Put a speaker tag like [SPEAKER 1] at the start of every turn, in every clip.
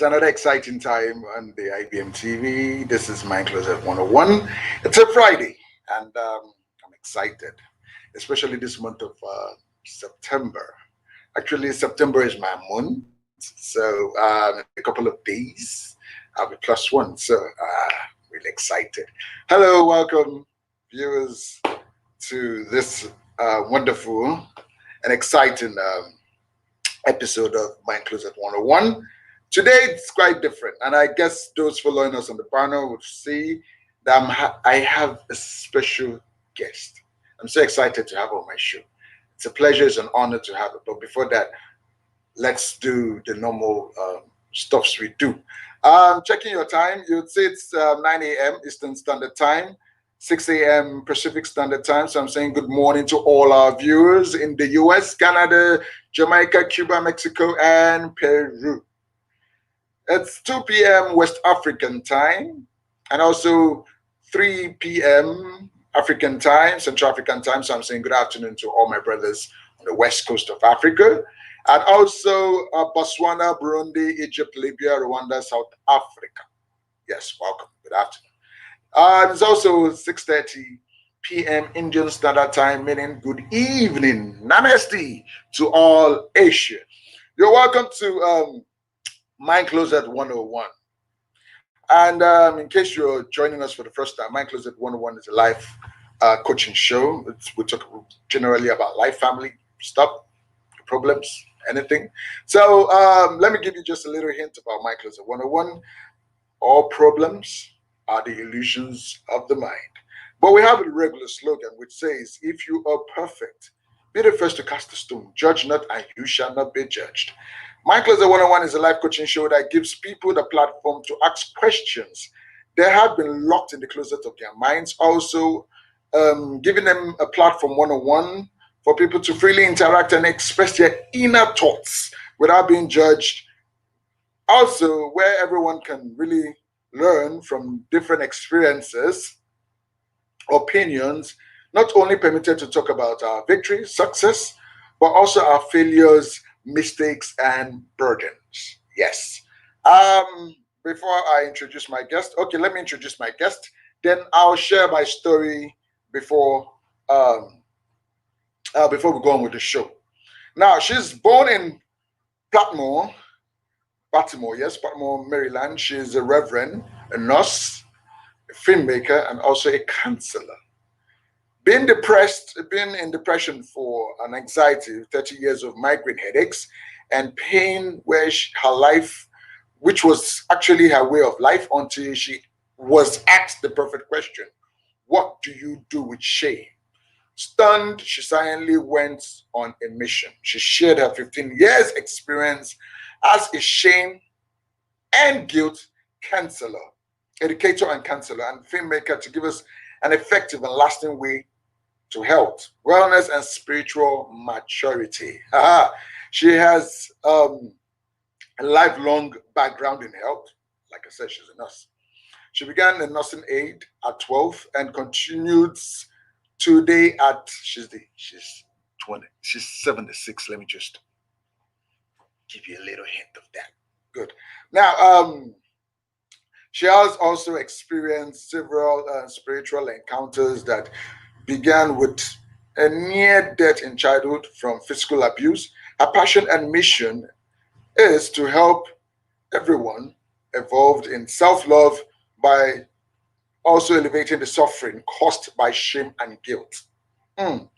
[SPEAKER 1] another exciting time on the IBM TV. This is My Closet 101. It's a Friday, and I'm excited, especially this month of September. Actually, September is my month, so in a couple of days, I'll be plus one. So, really excited. Hello, welcome, viewers, to this wonderful and exciting episode of Mind Closet 101. Today it's quite different, and I guess those following us on the panel would see that I have a special guest. I'm so excited to have on my show. It's a pleasure, it's an honor to have it. But before that, let's do the normal stuffs we do. Checking your time, you'd say it's 9 a.m. Eastern Standard Time, 6 a.m. Pacific Standard Time. So I'm saying good morning to all our viewers in the US, Canada, Jamaica, Cuba, Mexico, and Peru. It's 2 p.m. West African time, and also 3 p.m. African time, Central African time. So I'm saying good afternoon to all my brothers on the west coast of Africa, and also Botswana, Burundi, Egypt, Libya, Rwanda, South Africa. Yes, welcome. Good afternoon. It's also 6:30 p.m. Indian Standard Time, meaning good evening. Namaste to all Asia. You're welcome to Mind Closet 101. And in case you're joining us for the first time, Mind Closet 101 is a life coaching show. We talk generally about life, family stuff, problems, anything. So let me give you just a little hint about Mind Closet 101. All problems are the illusions of the mind. But we have a regular slogan which says, if you are perfect, be the first to cast a stone. Judge not, and you shall not be judged. My Closet 101 is a life coaching show that gives people the platform to ask questions that have been locked in the closet of their minds. Also, giving them a platform one-on-one for people to freely interact and express their inner thoughts without being judged. Also, where everyone can really learn from different experiences, opinions, not only permitted to talk about our victory, success, but also our failures, mistakes, and burdens. Yes. Before I introduce my guest, okay, let me introduce my guest. Then I'll share my story before before we go on with the show. Now, she's born in Platmore, Baltimore, yes, Baltimore, Maryland. She's a reverend, a nurse, a filmmaker, and also a counselor. Being in depression for an anxiety, 30 years of migraine headaches and pain, her life, which was actually her way of life until she was asked the perfect question, what do you do with shame? Stunned, she silently went on a mission. She shared her 15 years experience as a shame and guilt counselor, educator and counselor, and filmmaker to give us an effective and lasting way to health, wellness, and spiritual maturity. She has a lifelong background in health. Like I said, she's a nurse. She began a nursing aide at 12 and continued today at she's 20. She's 76. Let me just give you a little hint of that. Good. Now, she has also experienced several spiritual encounters that began with a near death in childhood from physical abuse. Her passion and mission is to help everyone evolved in self-love by also elevating the suffering caused by shame and guilt. Mm.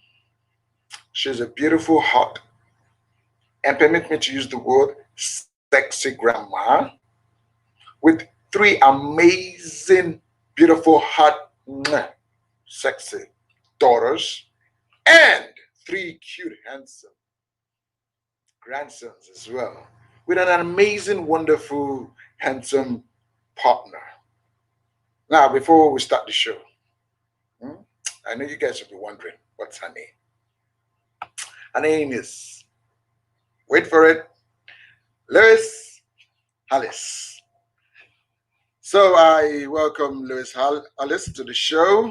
[SPEAKER 1] She's a beautiful heart, and permit me to use the word sexy grandma with three amazing, beautiful, hot, sexy daughters and three cute, handsome grandsons as well, with an amazing, wonderful, handsome partner. Now, before we start the show, hmm, I know you guys will be wondering what's her name. Her name is, wait for it, Lois Hollis. So I welcome Lois Hollis to the show.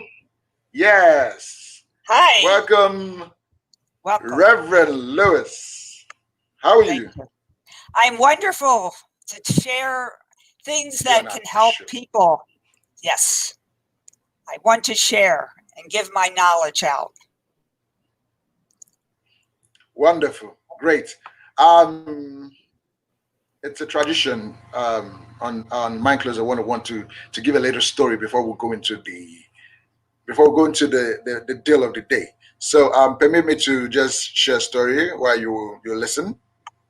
[SPEAKER 1] Yes.
[SPEAKER 2] Hi.
[SPEAKER 1] Welcome,
[SPEAKER 2] Welcome.
[SPEAKER 1] Reverend Lois. How are
[SPEAKER 2] Thank
[SPEAKER 1] you?
[SPEAKER 2] you. I'm wonderful. to share things
[SPEAKER 1] Yeah,
[SPEAKER 2] that
[SPEAKER 1] not
[SPEAKER 2] can help
[SPEAKER 1] sure.
[SPEAKER 2] people. Yes, I want to share and give my knowledge out.
[SPEAKER 1] Wonderful, great. Um, it's a tradition on Mind Closer 101 to give a little story before we go into the deal of the day. So permit me to just share a story while you listen,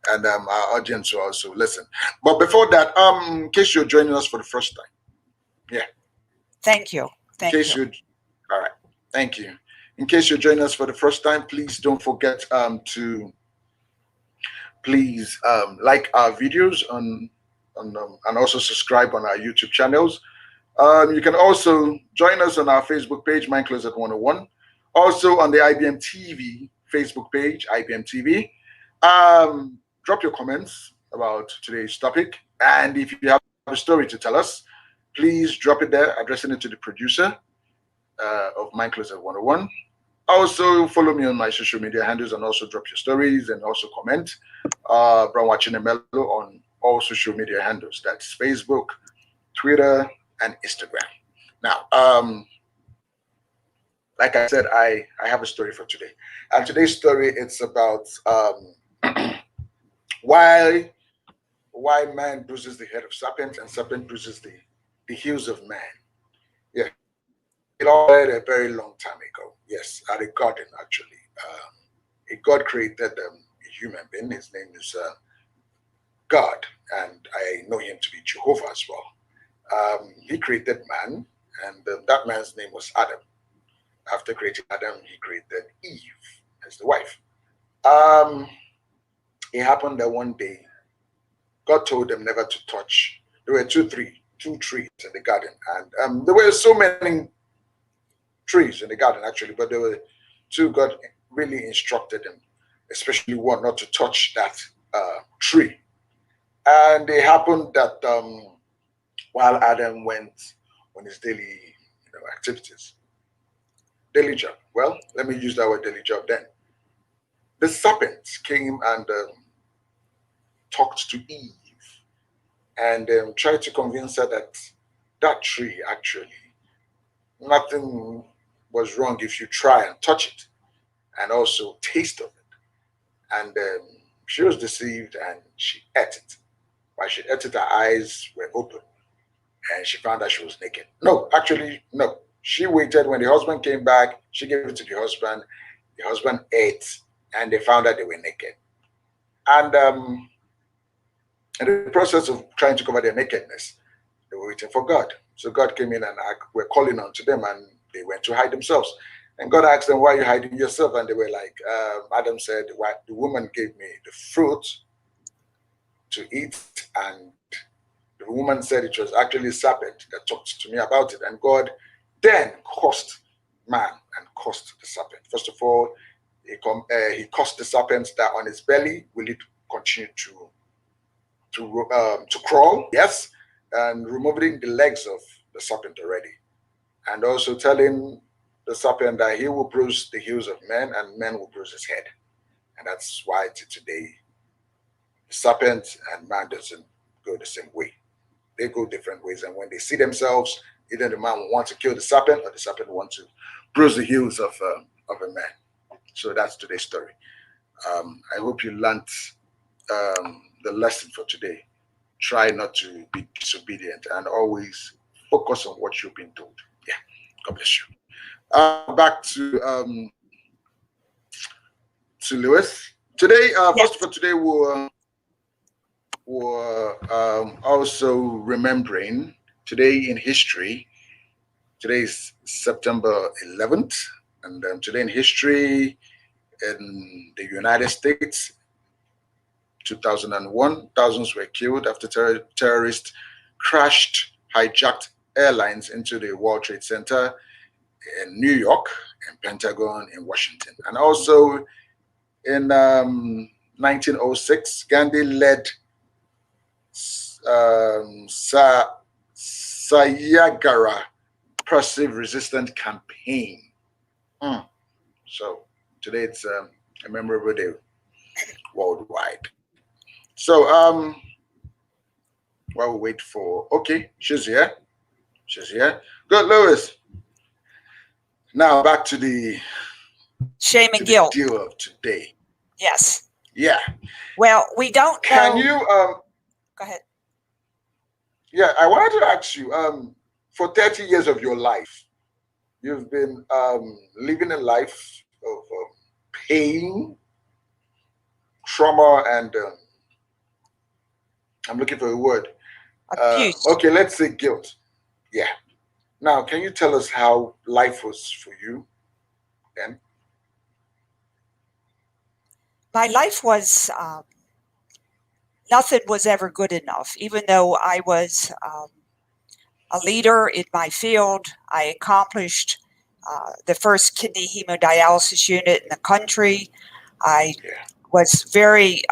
[SPEAKER 1] and our audience will also listen. But before that, in case you're joining us for the first time, yeah,
[SPEAKER 2] Thank you.
[SPEAKER 1] in
[SPEAKER 2] Thank
[SPEAKER 1] case
[SPEAKER 2] you.
[SPEAKER 1] you, all right, thank you. In case you're joining us for the first time, please don't forget to please like our videos on and also subscribe on our YouTube channels. You can also join us on our Facebook page, Mind Closet 101. Also on the IBM TV Facebook page, IBM TV. Drop your comments about today's topic. And if you have a story to tell us, please drop it there, addressing it to the producer of Mind Closet 101. Also, follow me on my social media handles and also drop your stories and also comment. Brown Watching Melo on all social media handles. That's Facebook, Twitter, and Instagram. Now, like I said, I have a story for today, and today's story it's about why man bruises the head of serpent and serpent bruises the heels of man. Yeah, it all started a very long time ago. Yes, at a garden actually. A God created a human being. His name is God, and I know him to be Jehovah as well. He created man, and that man's name was Adam. After creating Adam, he created Eve as the wife. Um, it happened that one day God told them never to touch. There were two trees in the garden, and there were so many trees in the garden actually, but there were two. God really instructed them, especially one, not to touch that tree. And it happened that while Adam went on his daily activities, daily job. Well, let me use that word daily job then. The serpent came and talked to Eve and tried to convince her that that tree actually nothing was wrong if you try and touch it and also taste of it. And she was deceived and she ate it. While she ate it, her eyes were open and she found that she was naked. No, actually, no. She waited when the husband came back. She gave it to the husband. The husband ate and they found that they were naked. And in the process of trying to cover their nakedness, they were waiting for God. So God came in and were calling on to them, and they went to hide themselves. And God asked them, "Why are you hiding yourself?" And they were like, Adam said, "Why the woman gave me the fruit to eat, and the woman said it was actually serpent that talked to me about it." And God then cursed man and cursed the serpent. First of all, he cursed the serpent that on his belly will it continue to crawl, yes, and removing the legs of the serpent already, and also telling the serpent that he will bruise the heels of men and men will bruise his head. And that's why today the serpent and man doesn't go the same way. They go different ways, and when they see themselves, either the man will want to kill the serpent or the serpent will want to bruise the heels of a man. So that's today's story. I hope you learned the lesson for today. Try not to be disobedient and always focus on what you've been told. Yeah, God bless you. Back to Lewis. Today,
[SPEAKER 2] Yes.
[SPEAKER 1] first of all, today we're also remembering today in history. Today is September 11th, and today in history in the United States, 2001, thousands were killed after terrorists crashed hijacked airlines into the World Trade Center in New York and Pentagon in Washington. And also in 1906, Gandhi led Sayagara Passive Resistance Campaign. Mm. So today it's a memorable day worldwide. So While we wait for, okay, she's here. She's here. Good, Lewis. Now back
[SPEAKER 2] Shame
[SPEAKER 1] to
[SPEAKER 2] and
[SPEAKER 1] the
[SPEAKER 2] guilt.
[SPEAKER 1] deal of today.
[SPEAKER 2] Yes.
[SPEAKER 1] Yeah.
[SPEAKER 2] Well, we don't
[SPEAKER 1] Can
[SPEAKER 2] know.
[SPEAKER 1] you
[SPEAKER 2] Go ahead.
[SPEAKER 1] yeah, I wanted to ask you, for 30 years of your life, you've been living a life of pain, trauma, and I'm looking for a word.
[SPEAKER 2] Abuse.
[SPEAKER 1] Okay, let's say guilt. Yeah. Now, can you tell us how life was for you then?
[SPEAKER 2] My life was nothing was ever good enough. Even though I was a leader in my field, I accomplished the first kidney hemodialysis unit in the country. I
[SPEAKER 1] Yeah.
[SPEAKER 2] was very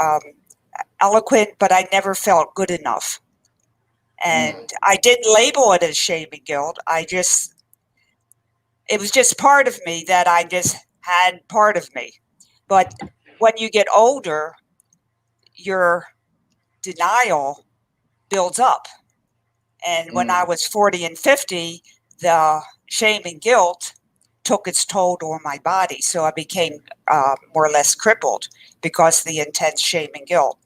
[SPEAKER 2] eloquent, but I never felt good enough.
[SPEAKER 1] Mm,
[SPEAKER 2] And I didn't label it as shame and guilt. It was just part of me that I just had part of me. But when you get older, your denial builds up. And when I
[SPEAKER 1] mm,
[SPEAKER 2] was 40 and 50, the shame and guilt took its toll on my body. So I became more or less crippled because of the intense shame and guilt.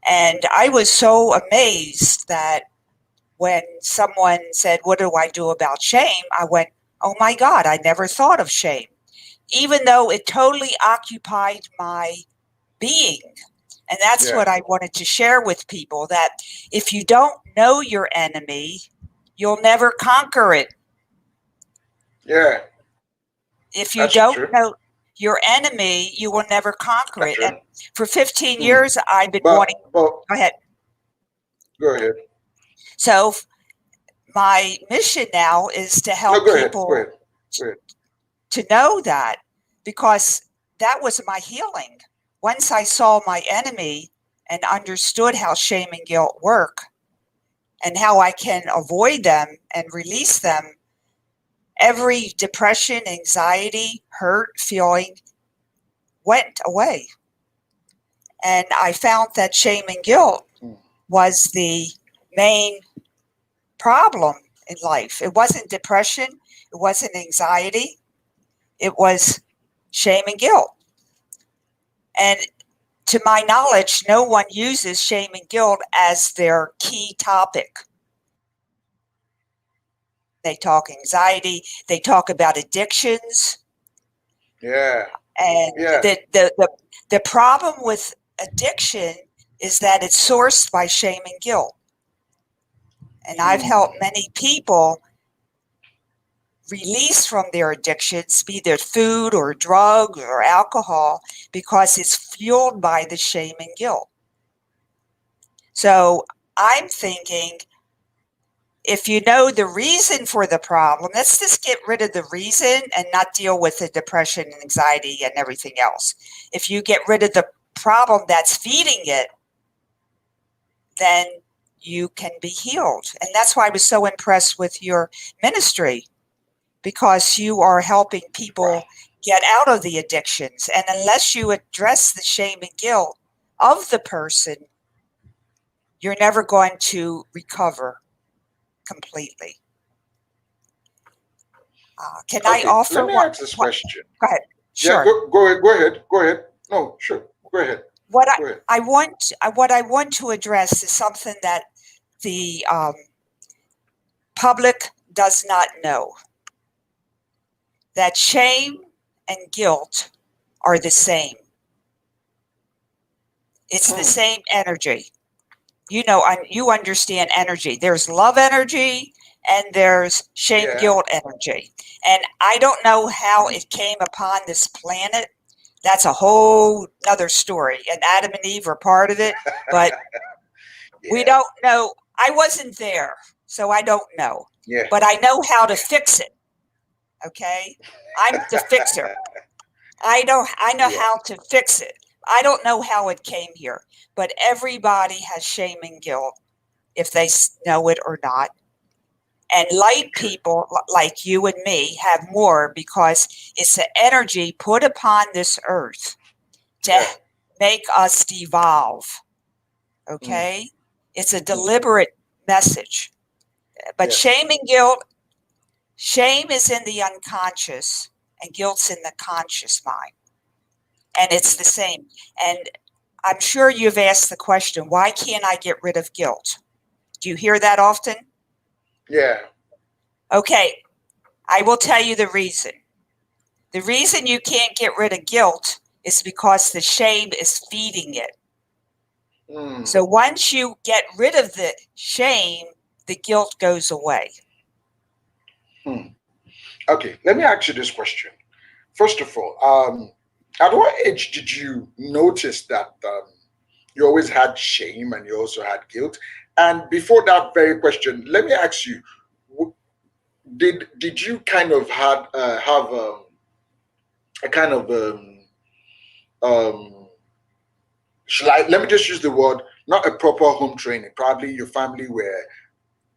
[SPEAKER 2] And I was so amazed that when someone said, "What do I do about shame?" I went, "Oh my God, I never thought of shame." Even though it totally occupied my being. And that's
[SPEAKER 1] yeah.
[SPEAKER 2] what I wanted to share with people, that if you don't know your enemy, you'll never conquer it.
[SPEAKER 1] Yeah.
[SPEAKER 2] If you
[SPEAKER 1] That's true.
[SPEAKER 2] don't know your enemy, you will never conquer
[SPEAKER 1] That's
[SPEAKER 2] it.
[SPEAKER 1] true.
[SPEAKER 2] And for 15
[SPEAKER 1] Mm.
[SPEAKER 2] years, I've been
[SPEAKER 1] But
[SPEAKER 2] wanting,
[SPEAKER 1] but
[SPEAKER 2] go ahead.
[SPEAKER 1] go ahead.
[SPEAKER 2] So my mission now is to
[SPEAKER 1] No,
[SPEAKER 2] help
[SPEAKER 1] go ahead. Go
[SPEAKER 2] people
[SPEAKER 1] ahead. Go ahead.
[SPEAKER 2] to know that, because that was my healing. Once I saw my enemy and understood how shame and guilt work and how I can avoid them and release them, every depression, anxiety, hurt feeling went away. And I found that shame and guilt
[SPEAKER 1] Mm,
[SPEAKER 2] was the main problem in life. It wasn't depression, it wasn't anxiety, it was shame and guilt. And to my knowledge, no one uses shame and guilt as their key topic. They talk anxiety, they talk about addictions,
[SPEAKER 1] yeah.
[SPEAKER 2] and
[SPEAKER 1] Yeah.
[SPEAKER 2] the problem with addiction is that it's sourced by shame and guilt. And I've
[SPEAKER 1] Mm,
[SPEAKER 2] helped many people release from their addictions, be it food or drugs or alcohol, because it's fueled by the shame and guilt. So I'm thinking, if you know the reason for the problem, let's just get rid of the reason and not deal with the depression and anxiety and everything else. If you get rid of the problem that's feeding it, then you can be healed. And that's why I was so impressed with your ministry, because you are helping
[SPEAKER 1] right.
[SPEAKER 2] people get out of the addictions. And unless you address the shame and guilt of the person, you're never going to recover completely. Can I
[SPEAKER 1] Okay. Let
[SPEAKER 2] offer
[SPEAKER 1] me
[SPEAKER 2] one?
[SPEAKER 1] ask this
[SPEAKER 2] What?
[SPEAKER 1] question.
[SPEAKER 2] Go ahead.
[SPEAKER 1] Yeah.
[SPEAKER 2] Sure.
[SPEAKER 1] Go ahead. Go ahead. Go ahead. No. Sure. Go ahead.
[SPEAKER 2] What
[SPEAKER 1] Go ahead.
[SPEAKER 2] what I want to address is something that the public does not know. That shame and guilt are the same. It's the
[SPEAKER 1] Mm,
[SPEAKER 2] same energy. You know, you understand energy. There's love energy and there's shame
[SPEAKER 1] yeah.
[SPEAKER 2] guilt energy. And I don't know how
[SPEAKER 1] Mm,
[SPEAKER 2] it came upon this planet. That's a whole other story. And Adam and Eve are part of it, but we
[SPEAKER 1] yeah.
[SPEAKER 2] don't know. I wasn't there, so I don't know.
[SPEAKER 1] Yeah.
[SPEAKER 2] But I know how to
[SPEAKER 1] Yeah.
[SPEAKER 2] fix it. Okay? I'm the fixer. I know
[SPEAKER 1] Yeah.
[SPEAKER 2] how to fix it. I don't know how it came here, but everybody has shame and guilt, if they know it or not. And light
[SPEAKER 1] True.
[SPEAKER 2] people like you and me have more, because it's the energy put upon this earth to
[SPEAKER 1] Yeah.
[SPEAKER 2] make us devolve.
[SPEAKER 1] Mm,
[SPEAKER 2] Okay? It's a
[SPEAKER 1] mm,
[SPEAKER 2] deliberate message. But
[SPEAKER 1] Yes.
[SPEAKER 2] shame and guilt, shame is in the unconscious and guilt's in the conscious mind. And it's the same. And I'm sure you've asked the question, why can't I get rid of guilt? Do you hear that often?
[SPEAKER 1] Yeah.
[SPEAKER 2] Okay, I will tell you the reason. The reason you can't get rid of guilt is because the shame is feeding it.
[SPEAKER 1] Mm.
[SPEAKER 2] So once you get rid of the shame, the guilt goes away.
[SPEAKER 1] Hmm. Okay, let me ask you this question. First of all, at what age did you notice that you always had shame and you also had guilt? And before that very question, let me ask you: did you kind of have a kind of um, let me just use the word, not a proper home training? Probably your family where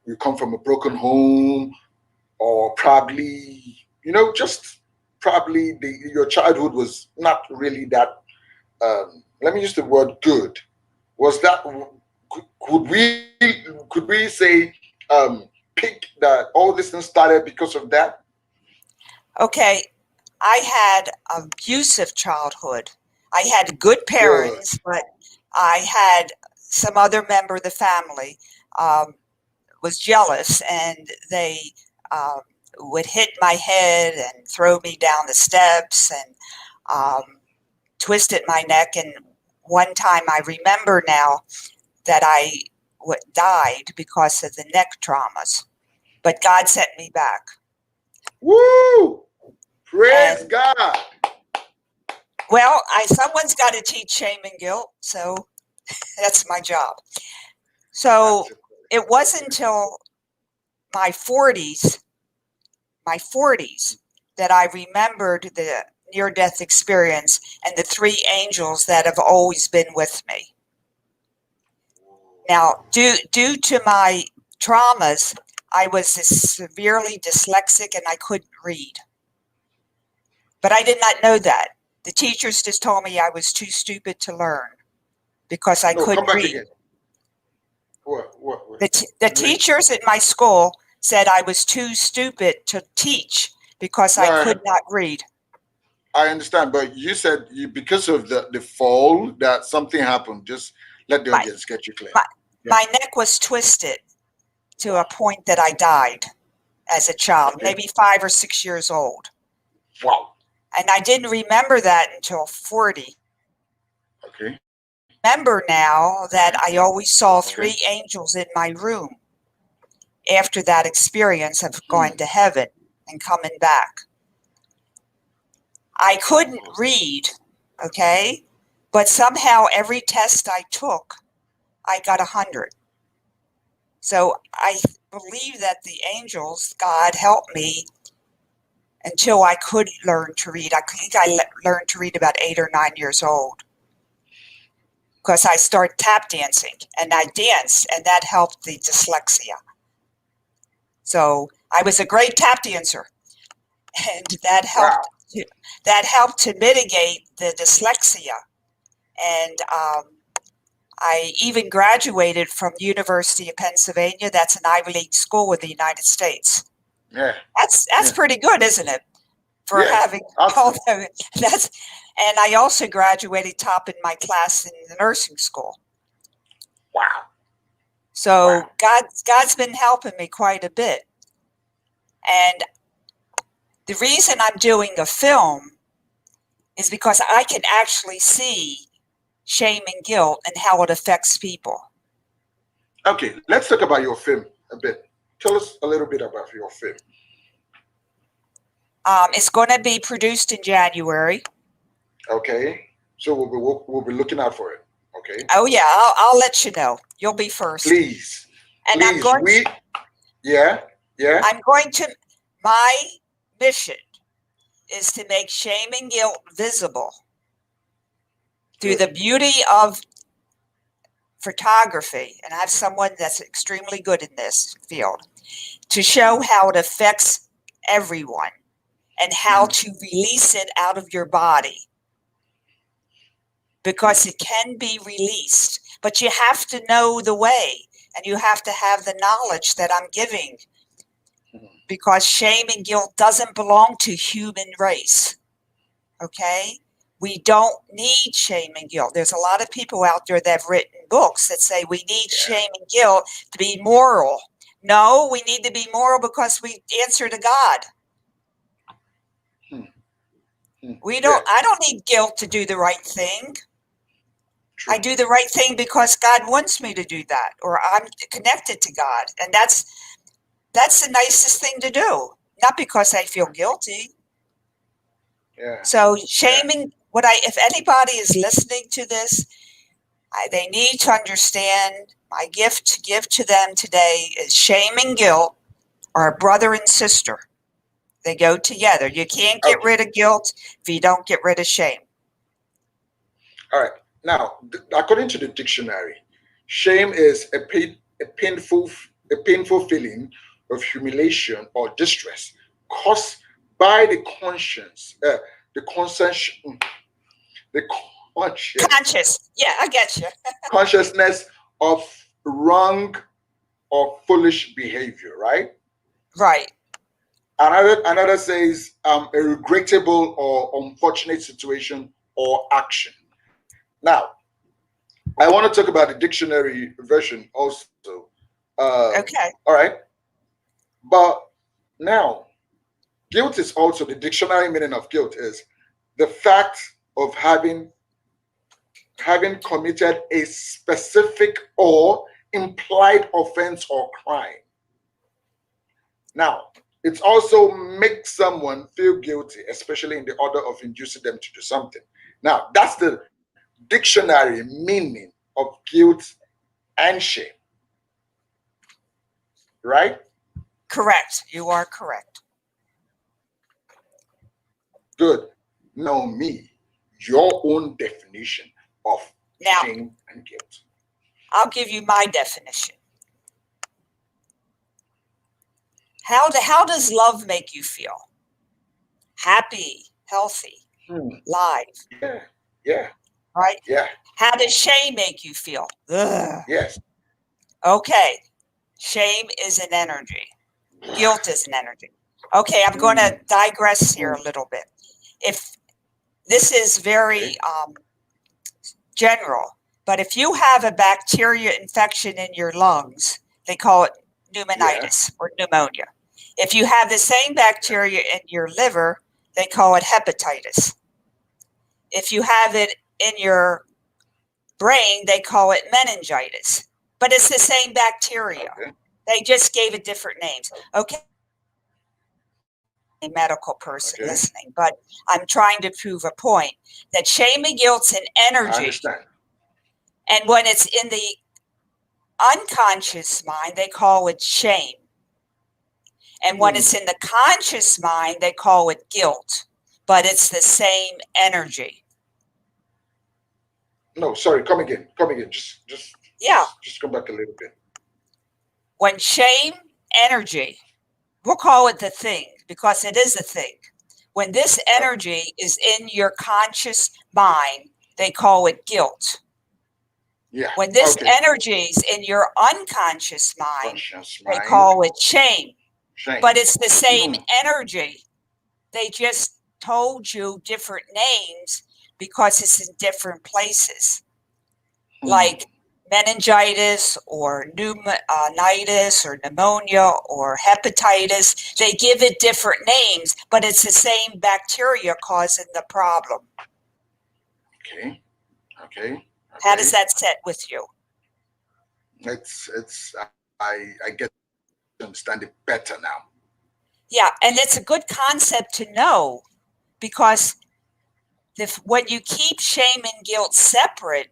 [SPEAKER 1] you come from a broken home, or probably just probably your childhood was not really that let me use the word good. Was that could we say pick that all this thing started because of that?
[SPEAKER 2] Okay, I had an abusive childhood. I had good
[SPEAKER 1] Good.
[SPEAKER 2] parents, but I had some other member of the family um, was jealous, and they um, would hit my head and throw me down the steps and um, twisted my neck. And one time I remember now that I died because of the neck traumas, but God sent me back.
[SPEAKER 1] Woo!
[SPEAKER 2] And
[SPEAKER 1] Praise God.
[SPEAKER 2] well, someone's got to teach shame and guilt, so that's my job. So
[SPEAKER 1] That's it.
[SPEAKER 2] it wasn't until my 40s, my 40s, that I remembered the near death experience and the three angels that have always been with me. Now, due to my traumas, I was severely dyslexic and I couldn't read. But I did not know that. The teachers just told me I was too stupid to learn because I
[SPEAKER 1] No, come
[SPEAKER 2] couldn't
[SPEAKER 1] back
[SPEAKER 2] read.
[SPEAKER 1] again. What?
[SPEAKER 2] The
[SPEAKER 1] Read.
[SPEAKER 2] teachers at my school said I was too stupid to teach because
[SPEAKER 1] No,
[SPEAKER 2] I could not read.
[SPEAKER 1] I understand, but you said because of the fall that something happened. Just let the
[SPEAKER 2] My,
[SPEAKER 1] audience get you clear.
[SPEAKER 2] my,
[SPEAKER 1] Yeah.
[SPEAKER 2] my neck was twisted to a
[SPEAKER 1] Wow.
[SPEAKER 2] point that I died as a child,
[SPEAKER 1] Okay.
[SPEAKER 2] maybe 5 or 6 years old.
[SPEAKER 1] Wow.
[SPEAKER 2] And I didn't remember that until 40.
[SPEAKER 1] Okay.
[SPEAKER 2] Remember now
[SPEAKER 1] Okay.
[SPEAKER 2] that I always saw
[SPEAKER 1] Okay.
[SPEAKER 2] three angels in my room after that experience of
[SPEAKER 1] Hmm.
[SPEAKER 2] going to heaven and coming back. I couldn't
[SPEAKER 1] Oh.
[SPEAKER 2] read, okay? But somehow every test I took, I got 100. So I believe that the angels, God helped me until I could learn to read. I think I learned to read about 8 or 9 years old because I started tap dancing and I danced and that helped the dyslexia. So I was a great tap dancer and
[SPEAKER 1] Wow.
[SPEAKER 2] that helped to mitigate the dyslexia. And I even graduated from the University of Pennsylvania. That's an Ivy League school in the United States.
[SPEAKER 1] Yeah.
[SPEAKER 2] That's
[SPEAKER 1] Yeah.
[SPEAKER 2] pretty good, isn't it? For
[SPEAKER 1] Yeah.
[SPEAKER 2] having all
[SPEAKER 1] Awesome.
[SPEAKER 2] the that's and I also graduated top in my class in the nursing school.
[SPEAKER 1] Wow.
[SPEAKER 2] So
[SPEAKER 1] Wow.
[SPEAKER 2] God's been helping me quite a bit. And the reason I'm doing a film is because I can actually see shame and guilt and how it affects people.
[SPEAKER 1] Okay. Let's talk about your film a bit. Tell us a little bit about your film.
[SPEAKER 2] It's going to be produced in January.
[SPEAKER 1] Okay. So we'll be looking out for it. Okay.
[SPEAKER 2] Oh yeah, I'll let you know. You'll be first.
[SPEAKER 1] Please.
[SPEAKER 2] And
[SPEAKER 1] Please. Yeah. Yeah.
[SPEAKER 2] I'm going to my mission is to make shame and guilt visible through
[SPEAKER 1] Good.
[SPEAKER 2] the beauty of photography. And I have someone that's extremely good in this field to show how it affects everyone and how
[SPEAKER 1] Mhm.
[SPEAKER 2] to release it out of your body because it can be released, but you have to know the way. And you have to have the knowledge that I'm giving,
[SPEAKER 1] Mhm.
[SPEAKER 2] because shame and guilt doesn't belong to human race. Okay? We don't need shame and guilt. There's a lot of people out there that have written books that say we need
[SPEAKER 1] Yeah.
[SPEAKER 2] shame and guilt to be moral. No, we need to be moral because we answer to God.
[SPEAKER 1] Hmm. Hmm.
[SPEAKER 2] We
[SPEAKER 1] Yeah.
[SPEAKER 2] don't I don't need guilt to do the right thing. I
[SPEAKER 1] True.
[SPEAKER 2] do the right thing because God wants me to do that, or I'm connected to God. And that's the nicest thing to do, not because I feel guilty.
[SPEAKER 1] Yeah.
[SPEAKER 2] So
[SPEAKER 1] Yeah.
[SPEAKER 2] shaming, if anybody is listening to this, they need to understand my gift to give to them today is shame and guilt are a brother and sister. They go together. You can't get
[SPEAKER 1] Okay.
[SPEAKER 2] rid of guilt if you don't get rid of shame.
[SPEAKER 1] All right. Now, according to the dictionary, shame is a painful feeling of humiliation or distress caused by the conscience, the conscience,
[SPEAKER 2] Conscious. Yeah, I get you.
[SPEAKER 1] consciousness of wrong or foolish behavior. Right.
[SPEAKER 2] Right.
[SPEAKER 1] Another says a regrettable or unfortunate situation or action. Now, I want to talk about the dictionary version also.
[SPEAKER 2] Okay.
[SPEAKER 1] All right, but now guilt is also the dictionary meaning of guilt is the fact of having committed a specific or implied offense or crime. Now, it also makes someone feel guilty, especially in the order of inducing them to do something. Now, that's the dictionary meaning of guilt and shame, right?
[SPEAKER 2] Correct. You are correct.
[SPEAKER 1] Good. Now, me, your own definition of
[SPEAKER 2] Now,
[SPEAKER 1] shame and guilt.
[SPEAKER 2] I'll give you my definition. How does love make you feel? Happy, healthy,
[SPEAKER 1] Hmm.
[SPEAKER 2] live,
[SPEAKER 1] Yeah, yeah,
[SPEAKER 2] right?
[SPEAKER 1] yeah,
[SPEAKER 2] How does shame make you feel? Ugh.
[SPEAKER 1] yes.
[SPEAKER 2] Okay, shame is an energy. Guilt is an energy. Okay, I'm going to
[SPEAKER 1] Mm,
[SPEAKER 2] digress here
[SPEAKER 1] mm,
[SPEAKER 2] a little bit. If this is very
[SPEAKER 1] okay.
[SPEAKER 2] general, but if you have a bacteria infection in your lungs, they call it
[SPEAKER 1] Yeah,
[SPEAKER 2] pneumonitis or pneumonia. If you have the same
[SPEAKER 1] yeah.
[SPEAKER 2] bacteria in your liver, they call it hepatitis. If you have it in your brain, they call it meningitis. But it's the same bacteria.
[SPEAKER 1] Okay,
[SPEAKER 2] They just gave it different names. Okay, a medical person
[SPEAKER 1] okay.
[SPEAKER 2] listening, but I'm trying to prove a point that shame and guilt's an
[SPEAKER 1] I
[SPEAKER 2] energy.
[SPEAKER 1] understand.
[SPEAKER 2] And when it's in the unconscious mind, they call it shame. And when
[SPEAKER 1] Hmm.
[SPEAKER 2] it's in the conscious mind, they call it guilt. But it's the same energy.
[SPEAKER 1] No, sorry. Come again. Come again.
[SPEAKER 2] Yeah.
[SPEAKER 1] Just come back a little bit.
[SPEAKER 2] When shame energy, we'll call it the thing because it is a thing. When this
[SPEAKER 1] Uh,
[SPEAKER 2] energy is in your conscious mind, they call it guilt.
[SPEAKER 1] yeah.
[SPEAKER 2] When this
[SPEAKER 1] Okay.
[SPEAKER 2] energy is in your unconscious mind,
[SPEAKER 1] Conscious
[SPEAKER 2] they
[SPEAKER 1] mind.
[SPEAKER 2] call it shame.
[SPEAKER 1] Shame.
[SPEAKER 2] But it's the same
[SPEAKER 1] Hmm.
[SPEAKER 2] energy. They just told you different names because it's in different places,
[SPEAKER 1] Hmm.
[SPEAKER 2] like meningitis or pneumonitis or pneumonia or hepatitis. They give it different names, but it's the same bacteria causing the problem.
[SPEAKER 1] Okay. Okay.
[SPEAKER 2] How does
[SPEAKER 1] Okay.
[SPEAKER 2] that sit with you?
[SPEAKER 1] It's I get to understand it better now.
[SPEAKER 2] Yeah, and it's a good concept to know because when you keep shame and guilt separate,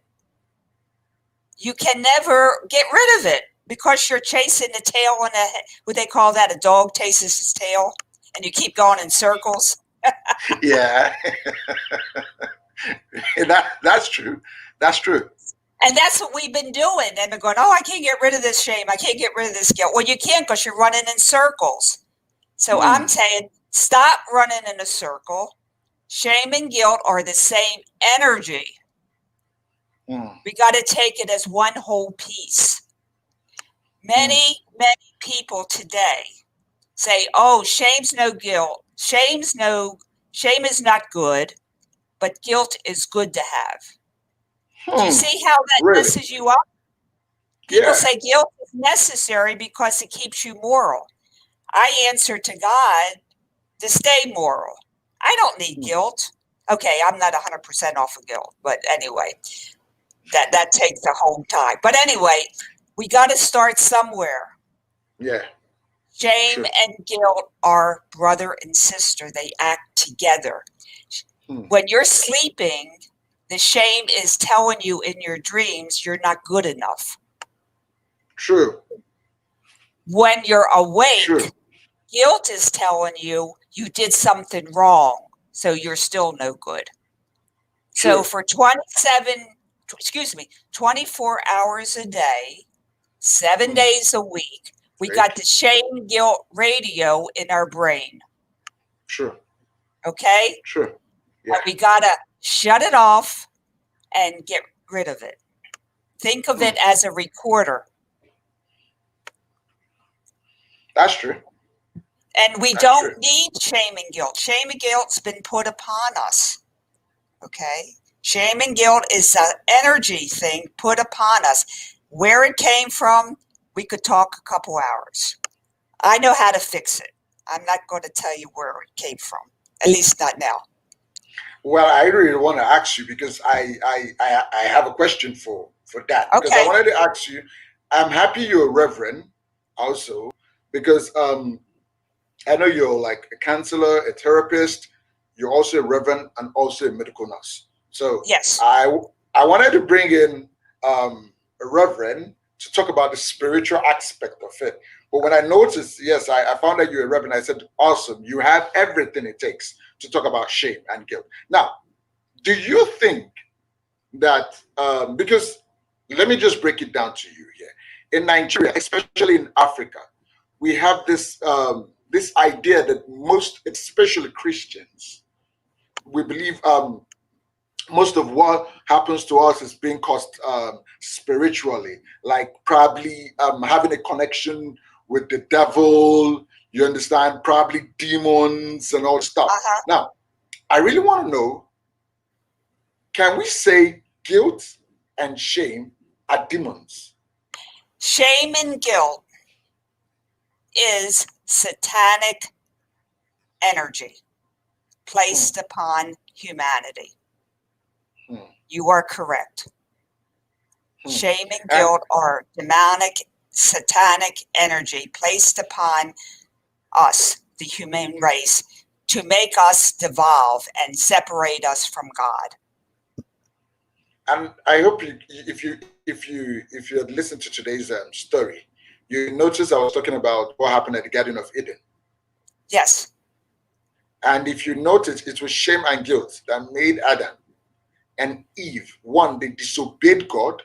[SPEAKER 2] you can never get rid of it because you're chasing the tail on a what they call that, a dog chases his tail, and you keep going in circles.
[SPEAKER 1] Yeah, that's true. That's true.
[SPEAKER 2] And that's what we've been doing. And they're going, oh, I can't get rid of this shame. I can't get rid of this guilt. Well, you can't because you're running in circles. So I'm
[SPEAKER 1] Hmm.
[SPEAKER 2] saying, stop running in a circle. Shame and guilt are the same energy.
[SPEAKER 1] Hmm.
[SPEAKER 2] We got to take it as one whole piece.
[SPEAKER 1] Mm,
[SPEAKER 2] Many people today say, "Oh, shame's no guilt. Shame is not good, but guilt is good to have." Do you
[SPEAKER 1] hmm.
[SPEAKER 2] see how that
[SPEAKER 1] Really?
[SPEAKER 2] messes you up? People
[SPEAKER 1] Yeah.
[SPEAKER 2] say guilt is necessary because it keeps you moral. I answer to God to stay moral. I don't need
[SPEAKER 1] Hmm.
[SPEAKER 2] guilt. Okay, I'm not 100% off of guilt, but anyway, that takes a whole time. But anyway, we got to start somewhere.
[SPEAKER 1] Yeah.
[SPEAKER 2] Shame
[SPEAKER 1] True.
[SPEAKER 2] and guilt are brother and sister. They act together.
[SPEAKER 1] Hmm.
[SPEAKER 2] When you're sleeping, the shame is telling you in your dreams you're not good enough.
[SPEAKER 1] True.
[SPEAKER 2] When you're awake,
[SPEAKER 1] True.
[SPEAKER 2] guilt is telling you you did something wrong, so you're still no good. So
[SPEAKER 1] True.
[SPEAKER 2] for 24 hours a day, 7
[SPEAKER 1] Hmm.
[SPEAKER 2] days a week, we got
[SPEAKER 1] Right.
[SPEAKER 2] the shame guilt radio in our brain.
[SPEAKER 1] True.
[SPEAKER 2] Okay?
[SPEAKER 1] True.
[SPEAKER 2] And
[SPEAKER 1] Yeah.
[SPEAKER 2] we got to shut it off and get rid of it. Think of
[SPEAKER 1] Hmm.
[SPEAKER 2] it as a recorder.
[SPEAKER 1] That's true.
[SPEAKER 2] And we
[SPEAKER 1] That's true.
[SPEAKER 2] don't need shame and guilt. Shame and guilt's been put upon us. Okay? Shame and guilt is an energy thing put upon us. Where it came from, we could talk a couple hours. I know how to fix it. I'm not going to tell you where it came from, at least not now.
[SPEAKER 1] Well, I really want to ask you because I have a question for that because I
[SPEAKER 2] Okay.
[SPEAKER 1] wanted to ask you. I'm happy you're a reverend, also because I know you're like a counselor, a therapist. You're also a reverend and also a medical nurse. So
[SPEAKER 2] Yes.
[SPEAKER 1] I I wanted to bring in a reverend to talk about the spiritual aspect of it. But when I noticed, yes, I found that you're a reverend. I said, awesome, you have everything it takes to talk about shame and guilt. Now, do you think that because let me just break it down to you here in Nigeria, especially in Africa, we have this idea that most, especially Christians, we believe most of what happens to us is being caused spiritually, like probably having a connection with the devil. You understand? Probably demons and all stuff.
[SPEAKER 2] Uh-huh.
[SPEAKER 1] Now, I really want to know: can we say guilt and shame are demons?
[SPEAKER 2] Shame and guilt is satanic energy
[SPEAKER 1] Hmm,
[SPEAKER 2] placed upon humanity.
[SPEAKER 1] hmm,
[SPEAKER 2] You are correct.
[SPEAKER 1] hmm.
[SPEAKER 2] Shame and
[SPEAKER 1] And
[SPEAKER 2] guilt are demonic, satanic energy placed upon us, the human race, to make us devolve and separate us from God.
[SPEAKER 1] and I hope if you had listened to today's story, you notice I was talking about what happened at the Garden of Eden.
[SPEAKER 2] Yes.
[SPEAKER 1] And if you notice, it was shame and guilt that made Adam and Eve, one, they disobeyed God,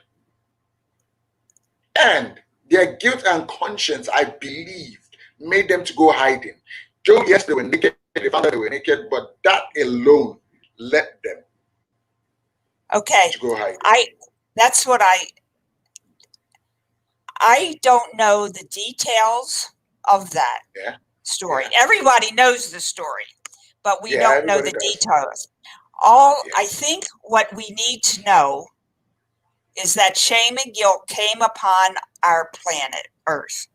[SPEAKER 1] and their guilt and conscience, I believe, made them to go hiding. Job, yes, they were naked, they found out they were naked, but that alone led them
[SPEAKER 2] Okay.
[SPEAKER 1] to go hiding.
[SPEAKER 2] I that's what I don't know the details of that
[SPEAKER 1] Yeah,
[SPEAKER 2] story.
[SPEAKER 1] yeah,
[SPEAKER 2] Everybody knows the story, but we
[SPEAKER 1] yeah,
[SPEAKER 2] don't know
[SPEAKER 1] everybody
[SPEAKER 2] the
[SPEAKER 1] does.
[SPEAKER 2] details. All I
[SPEAKER 1] Yes.
[SPEAKER 2] think what we need to know is that shame and guilt came upon our planet Earth.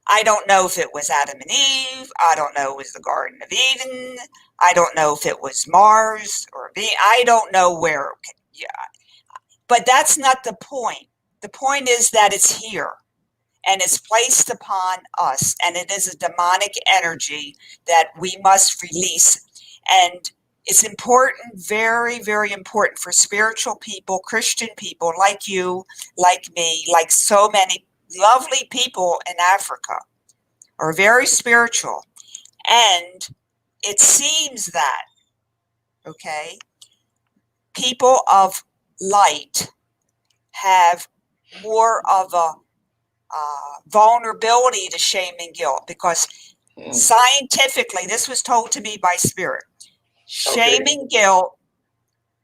[SPEAKER 2] I don't know if it was Adam and Eve. I don't know if it was the Garden of Eden. I don't know if it was Mars or I don't know where. Yeah, but that's not the point. The point is that it's here and it's placed upon us, and it is a demonic energy that we must release. And it's important, very, very important for spiritual people, Christian people like you, like me, like so many lovely people in Africa are very spiritual. And it seems that, okay, people of light have more of a vulnerability to shame and guilt because
[SPEAKER 1] Hmm.
[SPEAKER 2] scientifically, this was told to me by spirit, shame
[SPEAKER 1] Okay.
[SPEAKER 2] and guilt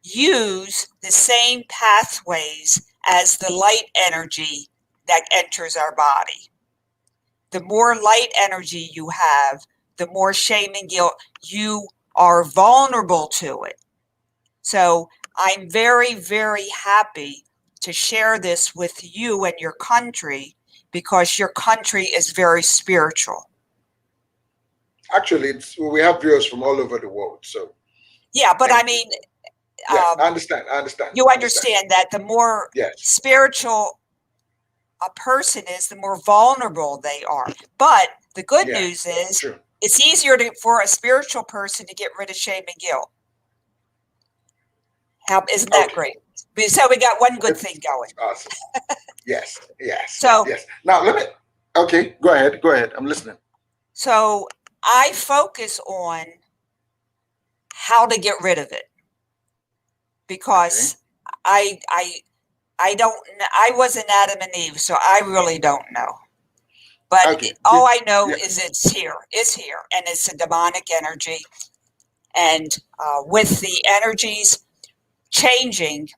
[SPEAKER 2] use the same pathways as the light energy that enters our body. The more light energy you have, the more shame and guilt you are vulnerable to it. So I'm very, very happy to share this with you and your country because your country is very spiritual.
[SPEAKER 1] Actually, we have viewers from all over the world. So
[SPEAKER 2] Yeah, but
[SPEAKER 1] thank
[SPEAKER 2] I
[SPEAKER 1] you.
[SPEAKER 2] mean,
[SPEAKER 1] Yeah, I understand. I understand.
[SPEAKER 2] you
[SPEAKER 1] I understand.
[SPEAKER 2] understand that the more
[SPEAKER 1] Yes.
[SPEAKER 2] spiritual a person is, the more vulnerable they are. But the good
[SPEAKER 1] Yeah.
[SPEAKER 2] news is
[SPEAKER 1] True.
[SPEAKER 2] it's easier for a spiritual person to get rid of shame and guilt. Isn't that
[SPEAKER 1] Okay.
[SPEAKER 2] great? So we got one good thing going.
[SPEAKER 1] It's awesome. Yes. Yes.
[SPEAKER 2] So
[SPEAKER 1] Yes. Now let me. Okay. Go ahead. Go ahead. I'm listening.
[SPEAKER 2] So I focus on how to get rid of it
[SPEAKER 1] Okay.
[SPEAKER 2] because I don't I wasn't Adam and Eve, so I really don't know. But
[SPEAKER 1] Okay.
[SPEAKER 2] all I know
[SPEAKER 1] Yeah.
[SPEAKER 2] is it's here, and it's a demonic energy. And with the energies changing,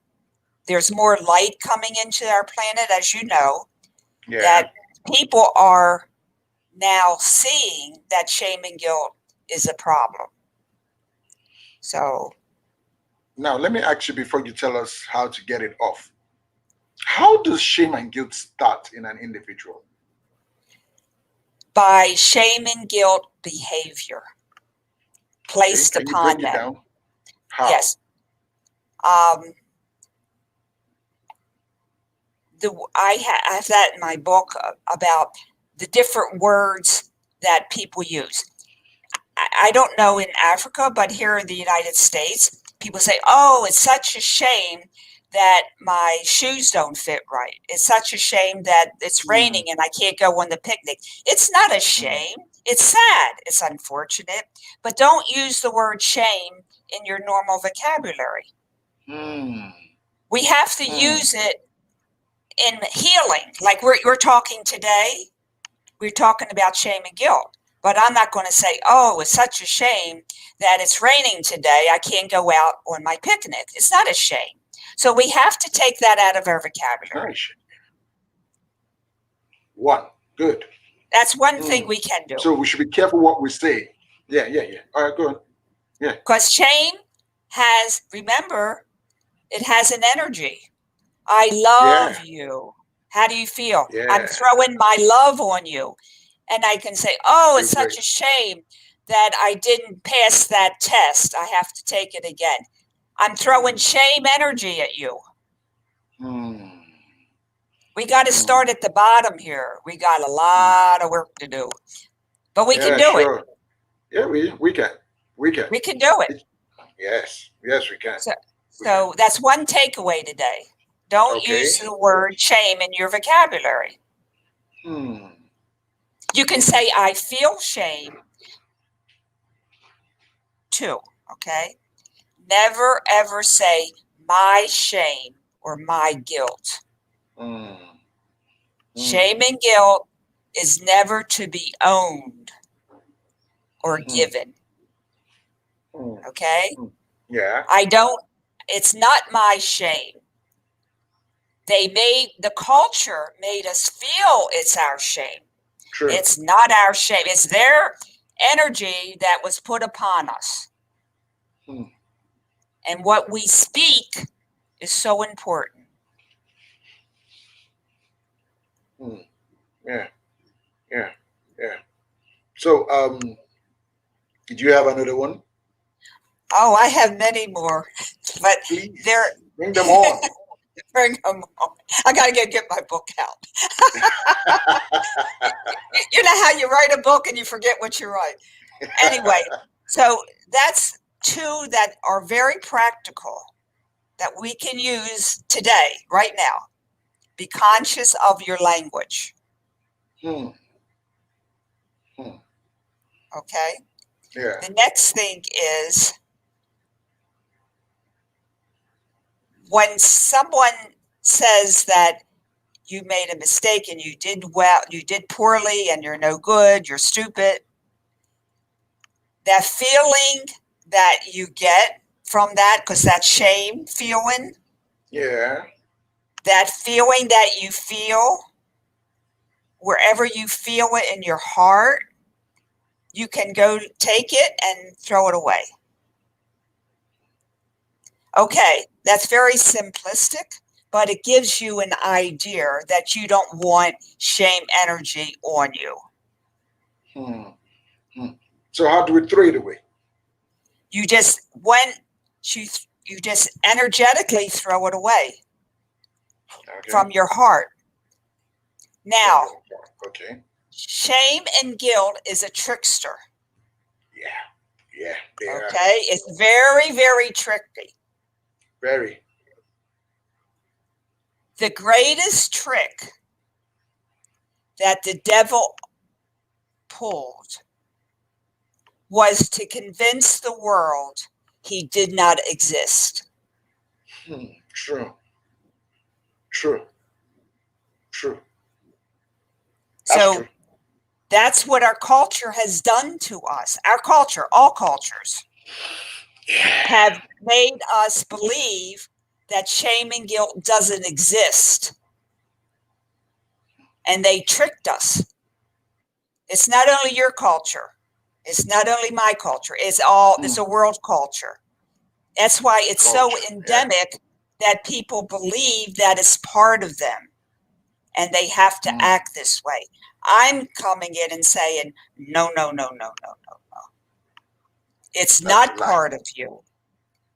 [SPEAKER 2] there's more light coming into our planet, as you know,
[SPEAKER 1] Yeah.
[SPEAKER 2] that people are now seeing that shame and guilt is a problem. So
[SPEAKER 1] Now let me ask you before you tell us how to get it off. How does shame and guilt start in an individual?
[SPEAKER 2] by shame and guilt behavior
[SPEAKER 1] Okay.
[SPEAKER 2] placed
[SPEAKER 1] Can you
[SPEAKER 2] upon
[SPEAKER 1] break it
[SPEAKER 2] them.
[SPEAKER 1] down? How?
[SPEAKER 2] Yes. Um, I have that in my book about the different words that people use. I don't know in Africa, but here in the United States, people say, "Oh, it's such a shame that my shoes don't fit right. It's such a shame that it's
[SPEAKER 1] Mm,
[SPEAKER 2] raining and I can't go on the picnic." It's not a
[SPEAKER 1] mm,
[SPEAKER 2] shame. It's sad. It's unfortunate. But don't use the word shame in your normal vocabulary.
[SPEAKER 1] mm,
[SPEAKER 2] We have to
[SPEAKER 1] mm.
[SPEAKER 2] use it in healing. Like we're talking today, we're talking about shame and guilt. But I'm not going to say, "Oh, it's such a shame that it's raining today. I can't go out on my picnic." It's not a shame. So we have to take that out of our
[SPEAKER 1] It's not a
[SPEAKER 2] vocabulary.
[SPEAKER 1] shame. One. Good.
[SPEAKER 2] That's one thing
[SPEAKER 1] Mm.
[SPEAKER 2] we can do.
[SPEAKER 1] So we should be careful what we say. Yeah, yeah, yeah. All right, go on. Yeah.
[SPEAKER 2] Because shame has, remember, it has an energy. I love
[SPEAKER 1] Yeah.
[SPEAKER 2] you. How do you feel? I'm
[SPEAKER 1] Yeah.
[SPEAKER 2] throwing my love on you. And I can say, "Oh, it's
[SPEAKER 1] Good way.
[SPEAKER 2] such a shame that I didn't pass that test. I have to take it again." I'm throwing
[SPEAKER 1] Mm,
[SPEAKER 2] shame energy at you.
[SPEAKER 1] mm,
[SPEAKER 2] We got to
[SPEAKER 1] mm,
[SPEAKER 2] start at the bottom here. We got a
[SPEAKER 1] mm.
[SPEAKER 2] lot of work to do, but we can
[SPEAKER 1] Yeah,
[SPEAKER 2] do it.
[SPEAKER 1] sure. Yeah, we can. We can.
[SPEAKER 2] We can do it.
[SPEAKER 1] It, yes. Yes, we can.
[SPEAKER 2] So,
[SPEAKER 1] We can.
[SPEAKER 2] so that's one takeaway today. Don't
[SPEAKER 1] Okay.
[SPEAKER 2] use the word shame in your vocabulary.
[SPEAKER 1] Hmm.
[SPEAKER 2] You can
[SPEAKER 1] Hmm.
[SPEAKER 2] say, "I feel shame too." Okay. Never ever say my shame or my guilt.
[SPEAKER 1] Hmm. Hmm.
[SPEAKER 2] Shame and guilt is never to be owned or
[SPEAKER 1] Hmm.
[SPEAKER 2] given.
[SPEAKER 1] Hmm.
[SPEAKER 2] Okay.
[SPEAKER 1] Hmm. Yeah.
[SPEAKER 2] It's not my shame. The culture made us feel it's our shame.
[SPEAKER 1] True.
[SPEAKER 2] It's not our shame. It's their energy that was put upon us.
[SPEAKER 1] Hmm.
[SPEAKER 2] And what we speak is so important.
[SPEAKER 1] Hmm. Yeah. Yeah. Yeah. So, did you have another one?
[SPEAKER 2] Oh, I have many more, but they're
[SPEAKER 1] Please bring them on.
[SPEAKER 2] bring them on. I got to get my book out. You know how you write a book and you forget what you write. Anyway, so that's two that are very practical that we can use today, right now. Be conscious of your language.
[SPEAKER 1] Hmm. Hmm.
[SPEAKER 2] Okay.
[SPEAKER 1] Yeah.
[SPEAKER 2] The next thing is when someone says that you made a mistake and you did well, you did poorly, and you're no good, you're stupid, that feeling that you get from that, because that shame feeling,
[SPEAKER 1] Yeah.
[SPEAKER 2] that feeling that you feel, wherever you feel it in your heart, you can go take it and throw it away. Okay, that's very simplistic, but it gives you an idea that you don't want shame energy on you.
[SPEAKER 1] Hmm. Hmm. So how do we throw it away?
[SPEAKER 2] You just you just energetically throw it away
[SPEAKER 1] Okay.
[SPEAKER 2] from your heart. Now,
[SPEAKER 1] Okay.
[SPEAKER 2] shame and guilt is a trickster.
[SPEAKER 1] Yeah. Yeah. They are
[SPEAKER 2] Okay, it's very, very tricky.
[SPEAKER 1] very.
[SPEAKER 2] The greatest trick that the devil pulled was to convince the world he did not exist.
[SPEAKER 1] True. True. True. That's
[SPEAKER 2] So
[SPEAKER 1] true.
[SPEAKER 2] that's what our culture has done to us. Our culture, all cultures,
[SPEAKER 1] Yeah.
[SPEAKER 2] have made us believe that shame and guilt doesn't exist. And they tricked us. It's not only your culture. It's not only my culture. It's a world culture. That's why it's so
[SPEAKER 1] Culture. Yeah.
[SPEAKER 2] endemic that people believe that it's part of them and they have to act this way. I'm coming in and saying, no, no, no, no, no, no, no. It's
[SPEAKER 1] That's a
[SPEAKER 2] not
[SPEAKER 1] lie.
[SPEAKER 2] part of you.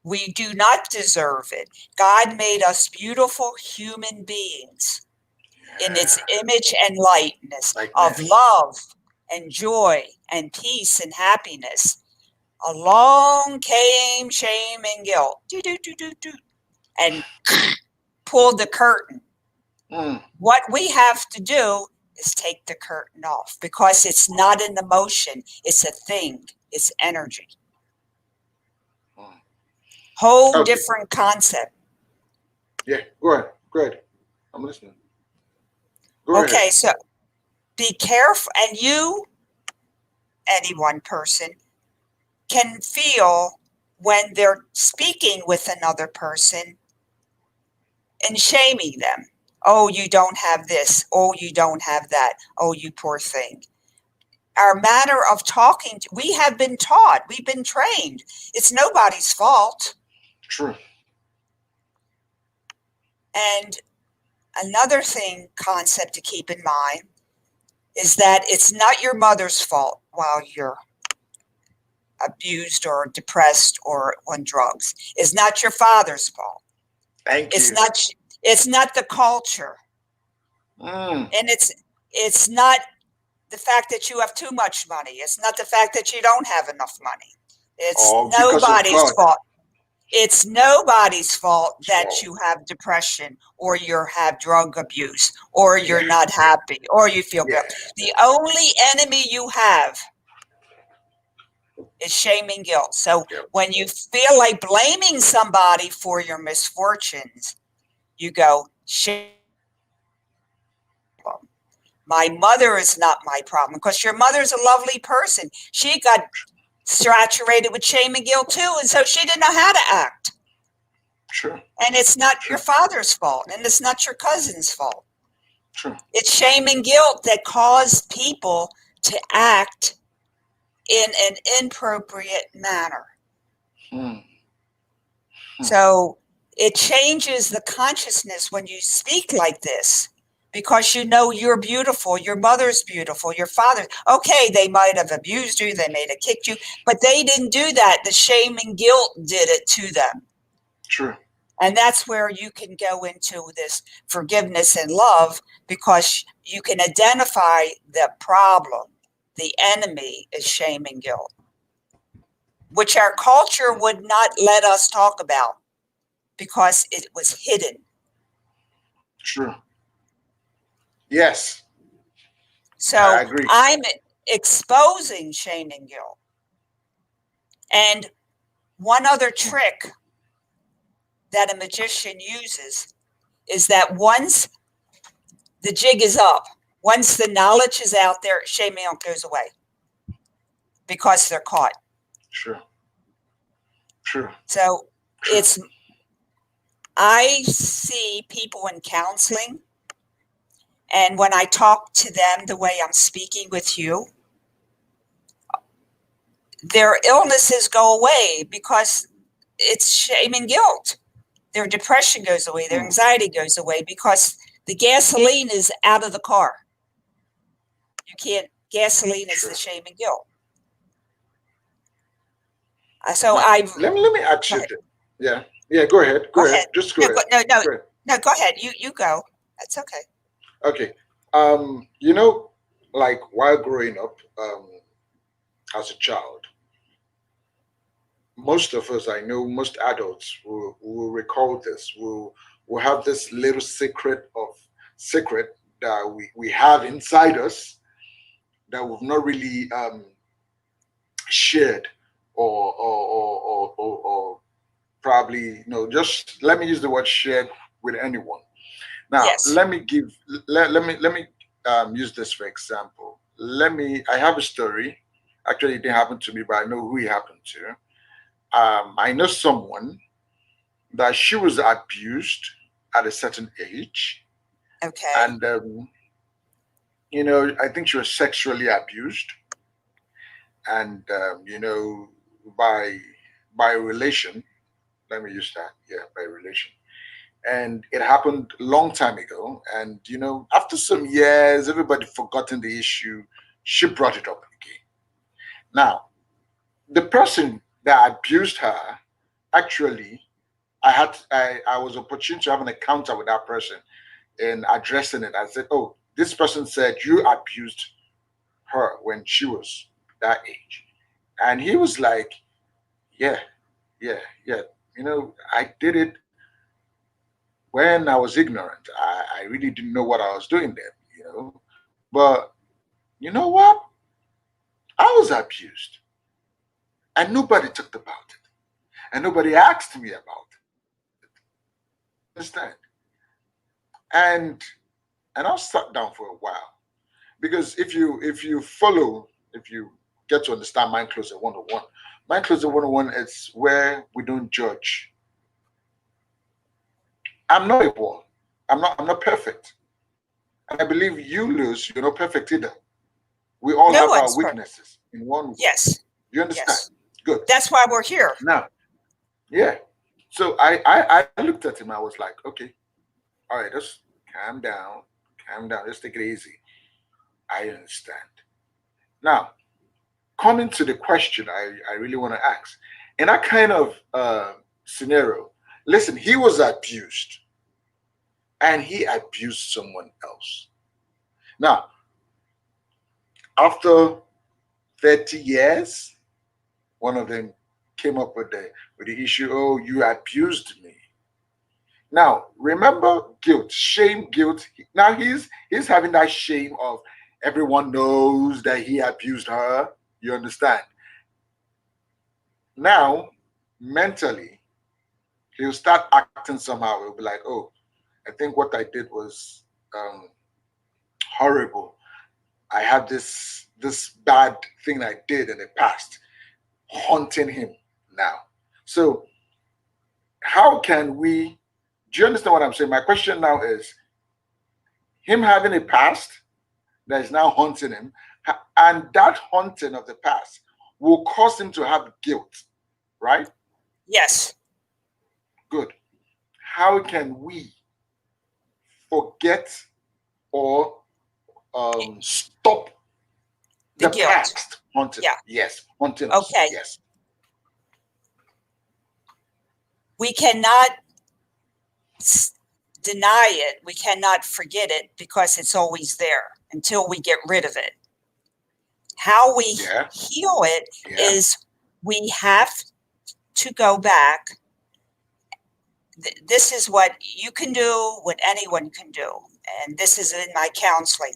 [SPEAKER 2] We do not deserve it. God made us beautiful human beings in its image and likeness of
[SPEAKER 1] Likeness.
[SPEAKER 2] love and joy and peace and happiness. Along came shame and guilt, and pulled the curtain. What we have to do is take the curtain off because it's not an emotion, it's a thing, it's energy. Whole
[SPEAKER 1] Okay.
[SPEAKER 2] different concept.
[SPEAKER 1] Yeah. Go ahead. Go ahead. I'm listening. Go ahead.
[SPEAKER 2] Okay, so be careful, and you, any one person, can feel when they're speaking with another person and shaming them. Oh, you don't have this. Oh, you don't have that. Oh, you poor thing. Our manner of talking, we have been taught, we've been trained. It's nobody's fault.
[SPEAKER 1] True.
[SPEAKER 2] And another concept to keep in mind is that it's not your mother's fault while you're abused or depressed or on drugs. It's not your father's fault.
[SPEAKER 1] Thank
[SPEAKER 2] It's
[SPEAKER 1] you.
[SPEAKER 2] not the culture. And it's not the fact that you have too much money. It's not the fact that you don't have enough money. It's
[SPEAKER 1] Because of
[SPEAKER 2] nobody's
[SPEAKER 1] God.
[SPEAKER 2] fault. It's nobody's fault that you have depression or you have drug abuse or you're not happy or you feel guilt. The only enemy you have is shame and guilt. So when you feel like blaming somebody for your misfortunes, you go, shame. My mother is not my problem because your mother's a lovely person. She got saturated with shame and guilt too, and so she didn't know how to act.
[SPEAKER 1] True.
[SPEAKER 2] And it's not your father's fault, and it's not your cousin's fault.
[SPEAKER 1] True.
[SPEAKER 2] It's shame and guilt that cause people to act in an inappropriate manner. So it changes the consciousness when you speak like this because you know you're beautiful, your mother's beautiful, your father. Okay, they might have abused you, they may have kicked you, but they didn't do that. The shame and guilt did it to them.
[SPEAKER 1] True.
[SPEAKER 2] And that's where you can go into this forgiveness and love because you can identify the problem. The enemy is shame and guilt, which our culture would not let us talk about because it was hidden.
[SPEAKER 1] True. Yes.
[SPEAKER 2] So
[SPEAKER 1] I agree.
[SPEAKER 2] I'm exposing shame and guilt. And one other trick that a magician uses is that once the jig is up, once the knowledge is out there, shame and guilt goes away because they're caught.
[SPEAKER 1] True. True.
[SPEAKER 2] So I see people in counseling And when I talk to them the way I'm speaking with you, their illnesses go away because it's shame and guilt. Their depression goes away, their anxiety goes away because the gasoline is out of the car. You can't, gasoline is the
[SPEAKER 1] Sure.
[SPEAKER 2] shame and guilt. So
[SPEAKER 1] Now,
[SPEAKER 2] I,
[SPEAKER 1] let me ask
[SPEAKER 2] go
[SPEAKER 1] you
[SPEAKER 2] ahead,
[SPEAKER 1] this. Yeah. Yeah, go ahead.
[SPEAKER 2] go
[SPEAKER 1] Go ahead.
[SPEAKER 2] ahead.
[SPEAKER 1] Just go
[SPEAKER 2] No,
[SPEAKER 1] ahead.
[SPEAKER 2] no, no,
[SPEAKER 1] Go ahead.
[SPEAKER 2] no, go ahead. You go. That's okay.
[SPEAKER 1] Okay. You know, like while growing up, as a child, most of us, I know most adults will recall this, will have this little secret that we have inside us that we've not really shared or probably, just let me use the word shared with anyone. Now,
[SPEAKER 2] Yes.
[SPEAKER 1] let me use this for example. I have a story. Actually, it didn't happen to me, but I know who it happened to. I know someone that she was abused at a certain age,
[SPEAKER 2] Okay.
[SPEAKER 1] and I think she was sexually abused, and by relation. Let me use that. Yeah, by relation. And it happened a long time ago. And after some years, everybody forgotten the issue. She brought it up again. Now, the person that abused her, actually, I was opportune to have an encounter with that person in addressing it. I said, "Oh, this person said you abused her when she was that age," and he was like, "Yeah, yeah, yeah. I did it when I was ignorant. I really didn't know what I was doing then. But you know what? I was abused, and nobody talked about it, and nobody asked me about it. You understand?" And I sat down for a while because if you get to understand Mind Closer 101, Mind Closer 101 is where we don't judge. I'm not a wall. I'm not perfect. And I believe you lose, you're not perfect either. We all
[SPEAKER 2] No
[SPEAKER 1] have our
[SPEAKER 2] one's perfect.
[SPEAKER 1] weaknesses in one way.
[SPEAKER 2] Yes.
[SPEAKER 1] You understand?
[SPEAKER 2] Yes.
[SPEAKER 1] Good.
[SPEAKER 2] That's why we're here.
[SPEAKER 1] Now, yeah. So I looked at him, I was like, okay, all right, just calm down, calm down, just take it easy. I understand. Now, coming to the question I really want to ask, in that kind of scenario, listen, he was abused and he abused someone else. Now, after 30 years, one of them came up with the issue, oh, you abused me. Now, remember guilt, shame, guilt. Now he's having that shame of everyone knows that he abused her. You understand? Now, mentally, he'll start acting somehow. He'll be like, "Oh, I think what I did was um, horrible. I had this bad thing I did in the past haunting him now." So, how can we? Do you understand what I'm saying? My question now is him having a past that is now haunting him, and that haunting of the past will cause him to have guilt, right?
[SPEAKER 2] Yes.
[SPEAKER 1] Good. How can we forget or stop
[SPEAKER 2] The
[SPEAKER 1] the
[SPEAKER 2] guilt.
[SPEAKER 1] past haunting?
[SPEAKER 2] Yeah.
[SPEAKER 1] Yes, haunting us.
[SPEAKER 2] Okay.
[SPEAKER 1] Yes.
[SPEAKER 2] We cannot deny it. We cannot forget it because it's always there until we get rid of it. How we
[SPEAKER 1] Yeah.
[SPEAKER 2] heal it
[SPEAKER 1] Yeah.
[SPEAKER 2] is we have to go back. This is what you can do, what anyone can do. And this is in my counseling.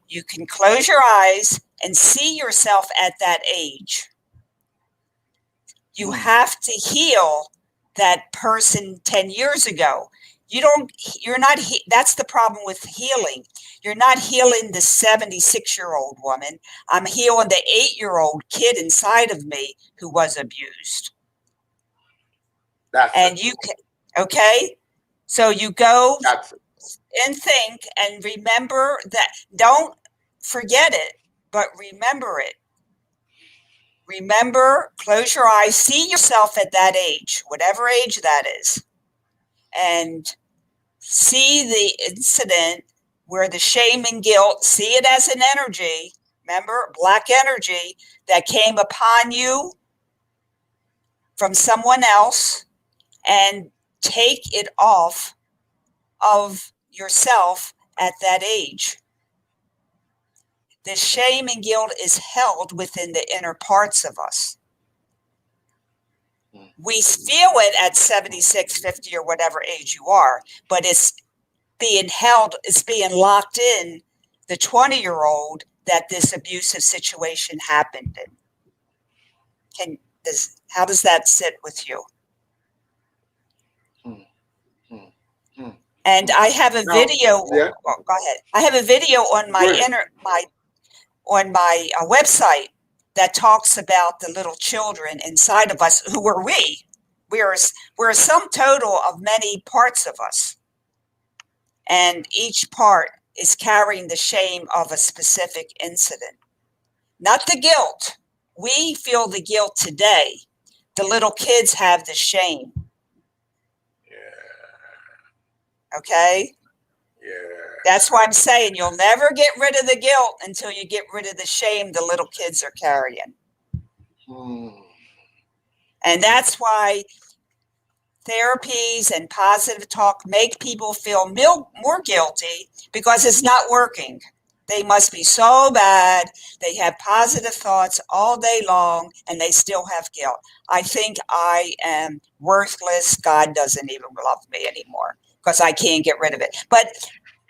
[SPEAKER 2] You can close your eyes and see yourself at that age. You
[SPEAKER 1] Mm,
[SPEAKER 2] have to heal that person 10 years ago. You're not, that's the problem with healing. You're not healing the 76-year-old woman. I'm healing the 8-year-old kid inside of me who was abused.
[SPEAKER 1] that's it.
[SPEAKER 2] And you can, okay? So you go
[SPEAKER 1] That's it.
[SPEAKER 2] and think and remember that. Don't forget it, but remember it. Remember, close your eyes, see yourself at that age, whatever age that is, and see the incident where the shame and guilt, see it as an energy, remember, black energy that came upon you from someone else, and take it off of yourself at that age. The shame and guilt is held within the inner parts of us. We feel it at 76, 50, or whatever age you are, but it's being held, it's being locked in the 20-year-old that this abusive situation happened in. How does that sit with you? And I have a video.
[SPEAKER 1] Yeah.
[SPEAKER 2] Oh, go ahead. I have a video on my website that talks about the little children inside of us who are we. We're a sum total of many parts of us. And each part is carrying the shame of a specific incident. Not the guilt. We feel the guilt today. The little kids have the shame.
[SPEAKER 1] Yeah.
[SPEAKER 2] Okay?
[SPEAKER 1] Yeah.
[SPEAKER 2] That's why I'm saying you'll never get rid of the guilt until you get rid of the shame the little kids are carrying. And that's why therapies and positive talk make people feel more guilty, because it's not working. They must be so bad. They have positive thoughts all day long and they still have guilt. I think I am worthless. God doesn't even love me anymore because I can't get rid of it. But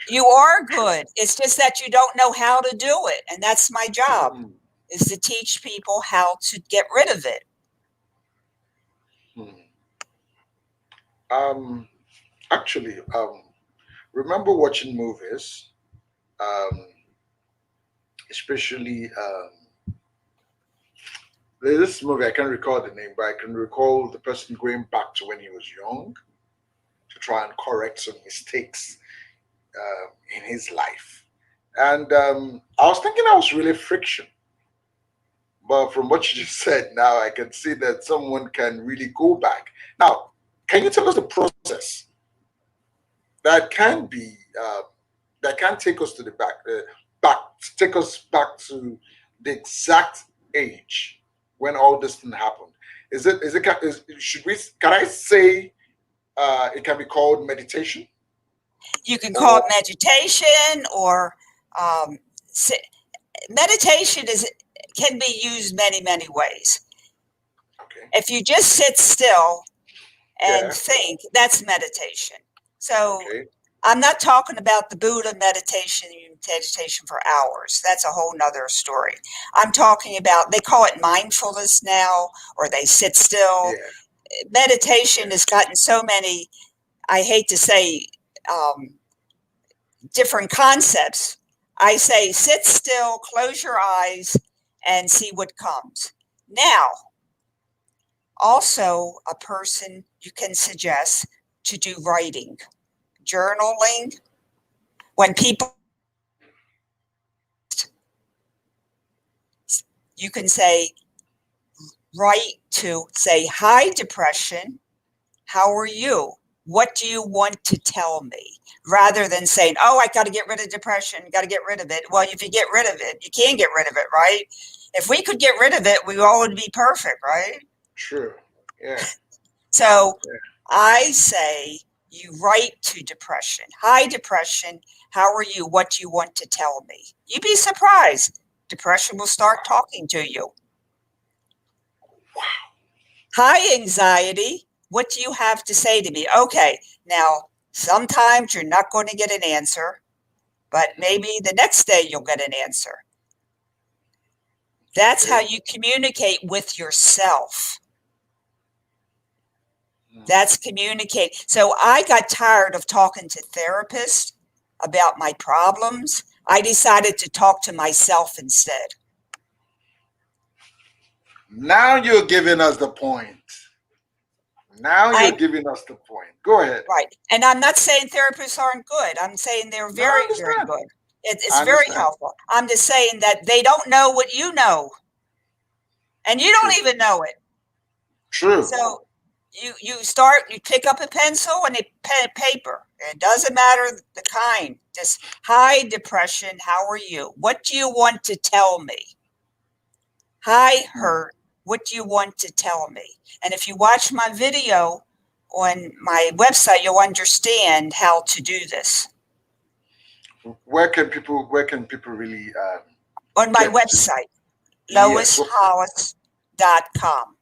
[SPEAKER 2] you are good. It's just that you don't know how to do it. And that's my job, is to teach people how to get rid of it.
[SPEAKER 1] Actually, remember watching movies, especially this movie. I can't recall the name, but I can recall the person going back to when he was young to try and correct some mistakes in his life. And I was thinking that was really friction. But from what you just said, now I can see that someone can really go back. Now, can you tell us the process that can be that can take us to the back, take us back to the exact age when all this thing happened? Should we? Can I say it can be called meditation?
[SPEAKER 2] You can call it meditation, or meditation can be used many ways.
[SPEAKER 1] Okay.
[SPEAKER 2] If you just sit still and think, that's meditation. So I'm not talking about the Buddha meditation for hours. That's a whole nother story. I'm talking about, they call it mindfulness now, or they sit still. Meditation has gotten so many, I hate to say, different concepts. I say sit still, close your eyes, and see what comes. Now, also a person you can suggest to do writing, journaling. When people, you can say, write to say, hi, depression, how are you? What do you want to tell me? Rather than saying, oh, I got to get rid of depression, got to get rid of it. Well, if you get rid of it, you can get rid of it, right? If we could get rid of it, we all would be perfect, right?
[SPEAKER 1] True. Yeah.
[SPEAKER 2] So I say you write to depression. Hi, depression. How are you? What do you want to tell me? You'd be surprised. Depression will start talking to you.
[SPEAKER 1] Wow.
[SPEAKER 2] Hi, anxiety. What do you have to say to me? Okay, now sometimes you're not going to get an answer, but maybe the next day you'll get an answer. That's how you communicate with yourself. That's communicate. So I got tired of talking to therapists about my problems. I decided to talk to myself instead.
[SPEAKER 1] Now you're giving us the point. Now you're
[SPEAKER 2] I
[SPEAKER 1] giving us the point. Go ahead.
[SPEAKER 2] Right. And I'm not saying therapists aren't good. I'm saying they're
[SPEAKER 1] No, I
[SPEAKER 2] very, very
[SPEAKER 1] understand.
[SPEAKER 2] good. It's
[SPEAKER 1] I
[SPEAKER 2] very
[SPEAKER 1] understand.
[SPEAKER 2] helpful. I'm just saying that they don't know what you know, and you don't
[SPEAKER 1] True.
[SPEAKER 2] even know it.
[SPEAKER 1] True.
[SPEAKER 2] So you pick up a pencil and a pen and paper. It doesn't matter the kind. Just, hi, depression, how are you? What do you want to tell me? Hi,
[SPEAKER 1] Hmm.
[SPEAKER 2] hurt, what do you want to tell me? And if you watch my video on my website, you'll understand how to do this.
[SPEAKER 1] Where can people really
[SPEAKER 2] On my
[SPEAKER 1] get to?
[SPEAKER 2] website,
[SPEAKER 1] Yes.
[SPEAKER 2] loishollis.com.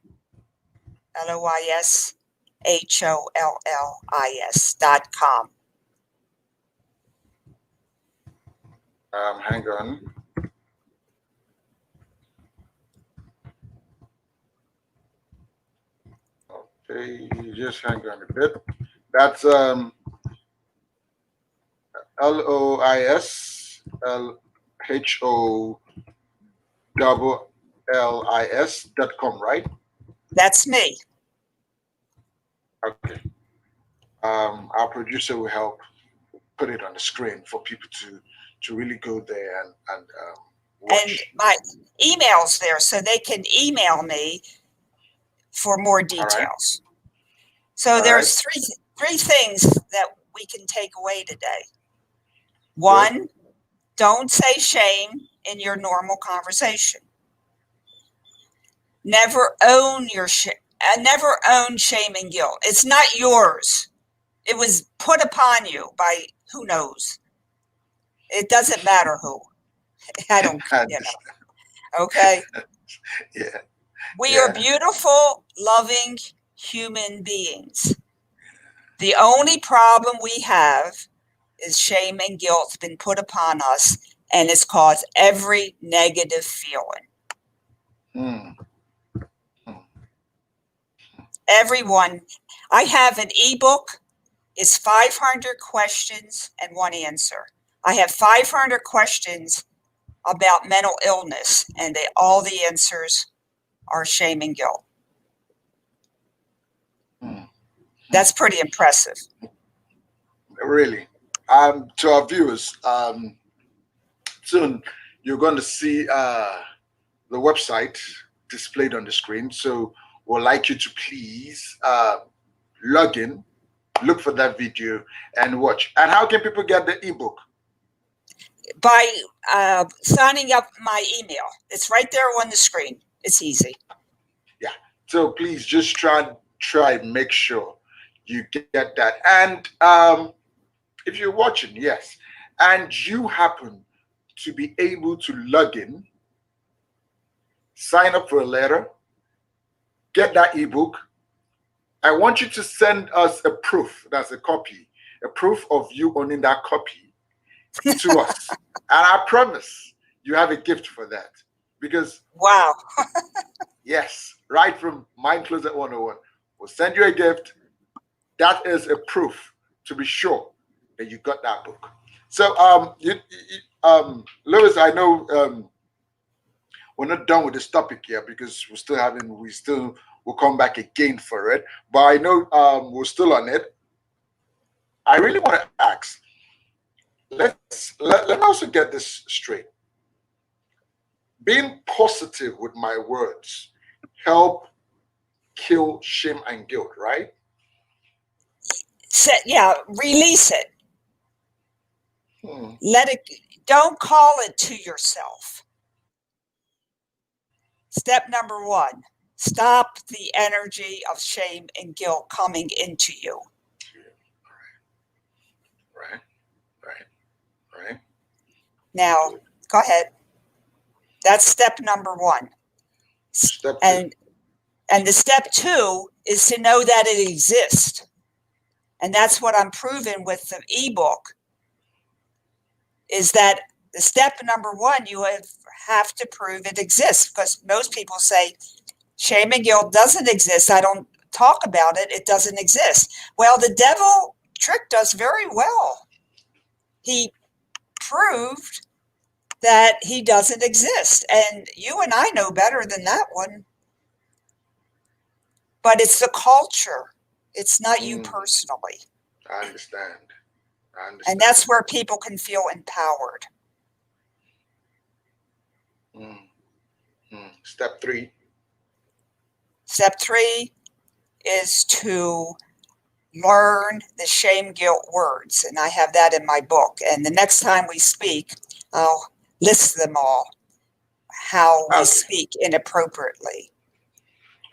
[SPEAKER 2] LOISHOLLIS.com.
[SPEAKER 1] Hang on. Okay, just hang on a bit. That's LOISLHOLLIS.com, right?
[SPEAKER 2] That's me.
[SPEAKER 1] Okay. Our producer will help put it on the screen for people to really go there and
[SPEAKER 2] And
[SPEAKER 1] watch.
[SPEAKER 2] my email's there so they can email me for more
[SPEAKER 1] All right.
[SPEAKER 2] details. So
[SPEAKER 1] All right.
[SPEAKER 2] there's three things that we can take away today.
[SPEAKER 1] Good.
[SPEAKER 2] One, don't say shame in your normal conversation. Never own your never own shame and guilt. It's not yours. It was put upon you by who knows. It doesn't matter who. I don't,
[SPEAKER 1] And
[SPEAKER 2] okay.
[SPEAKER 1] yeah,
[SPEAKER 2] We are
[SPEAKER 1] yeah.
[SPEAKER 2] beautiful, loving human beings. The only problem we have is shame and guilt's been put upon us, and it's caused every negative feeling.
[SPEAKER 1] Hmm. Hmm.
[SPEAKER 2] Everyone, I have an ebook. It's 500 questions and one answer. I have 500 questions about mental illness, and all the answers are shame and guilt.
[SPEAKER 1] Hmm.
[SPEAKER 2] That's pretty impressive.
[SPEAKER 1] Really. To our viewers, soon you're going to see the website displayed on the screen. So we'd like you to please log in, look for that video, and watch. And how can people get the ebook?
[SPEAKER 2] By signing up my email. It's right there on the screen. It's easy.
[SPEAKER 1] Yeah. So please just try make sure you get that. And if you're watching, yes, and you happen to be able to log in, sign up for a letter, get that ebook. I want you to send us a proof, that's a copy, a proof of you owning that copy to us. And I promise you have a gift for that. Because,
[SPEAKER 2] Wow.
[SPEAKER 1] yes, right from Mind Closet 101, we'll send you a gift. That is a proof to be sure that you got that book. So, Lewis, I know we're not done with this topic here because we still will come back again for it. But I know we're still on it. I really want to ask. Let me also get this straight. Being positive with my words help kill shame and guilt, right?
[SPEAKER 2] Yeah, release it.
[SPEAKER 1] Hmm.
[SPEAKER 2] Let it, don't call it to yourself. Step number one, stop the energy of shame and guilt coming into you.
[SPEAKER 1] Right, right, right.
[SPEAKER 2] Now, go ahead. That's step number one.
[SPEAKER 1] Step two.
[SPEAKER 2] And the step two is to know that it exists. And that's what I'm proving with the ebook, is that the step number one, you have to prove it exists, because most people say shame and guilt doesn't exist. I don't talk about it. It doesn't exist. Well, the devil tricked us very well. He proved that he doesn't exist. And you and I know better than that one. But it's the culture. It's not you
[SPEAKER 1] Mm,
[SPEAKER 2] personally.
[SPEAKER 1] I understand. I
[SPEAKER 2] And
[SPEAKER 1] understand.
[SPEAKER 2] that's where people can feel empowered.
[SPEAKER 1] Mm, Step three.
[SPEAKER 2] Step 3 is to learn the shame guilt words. And I have that in my book. And the next time we speak, I'll list them all, how we
[SPEAKER 1] Okay.
[SPEAKER 2] speak inappropriately.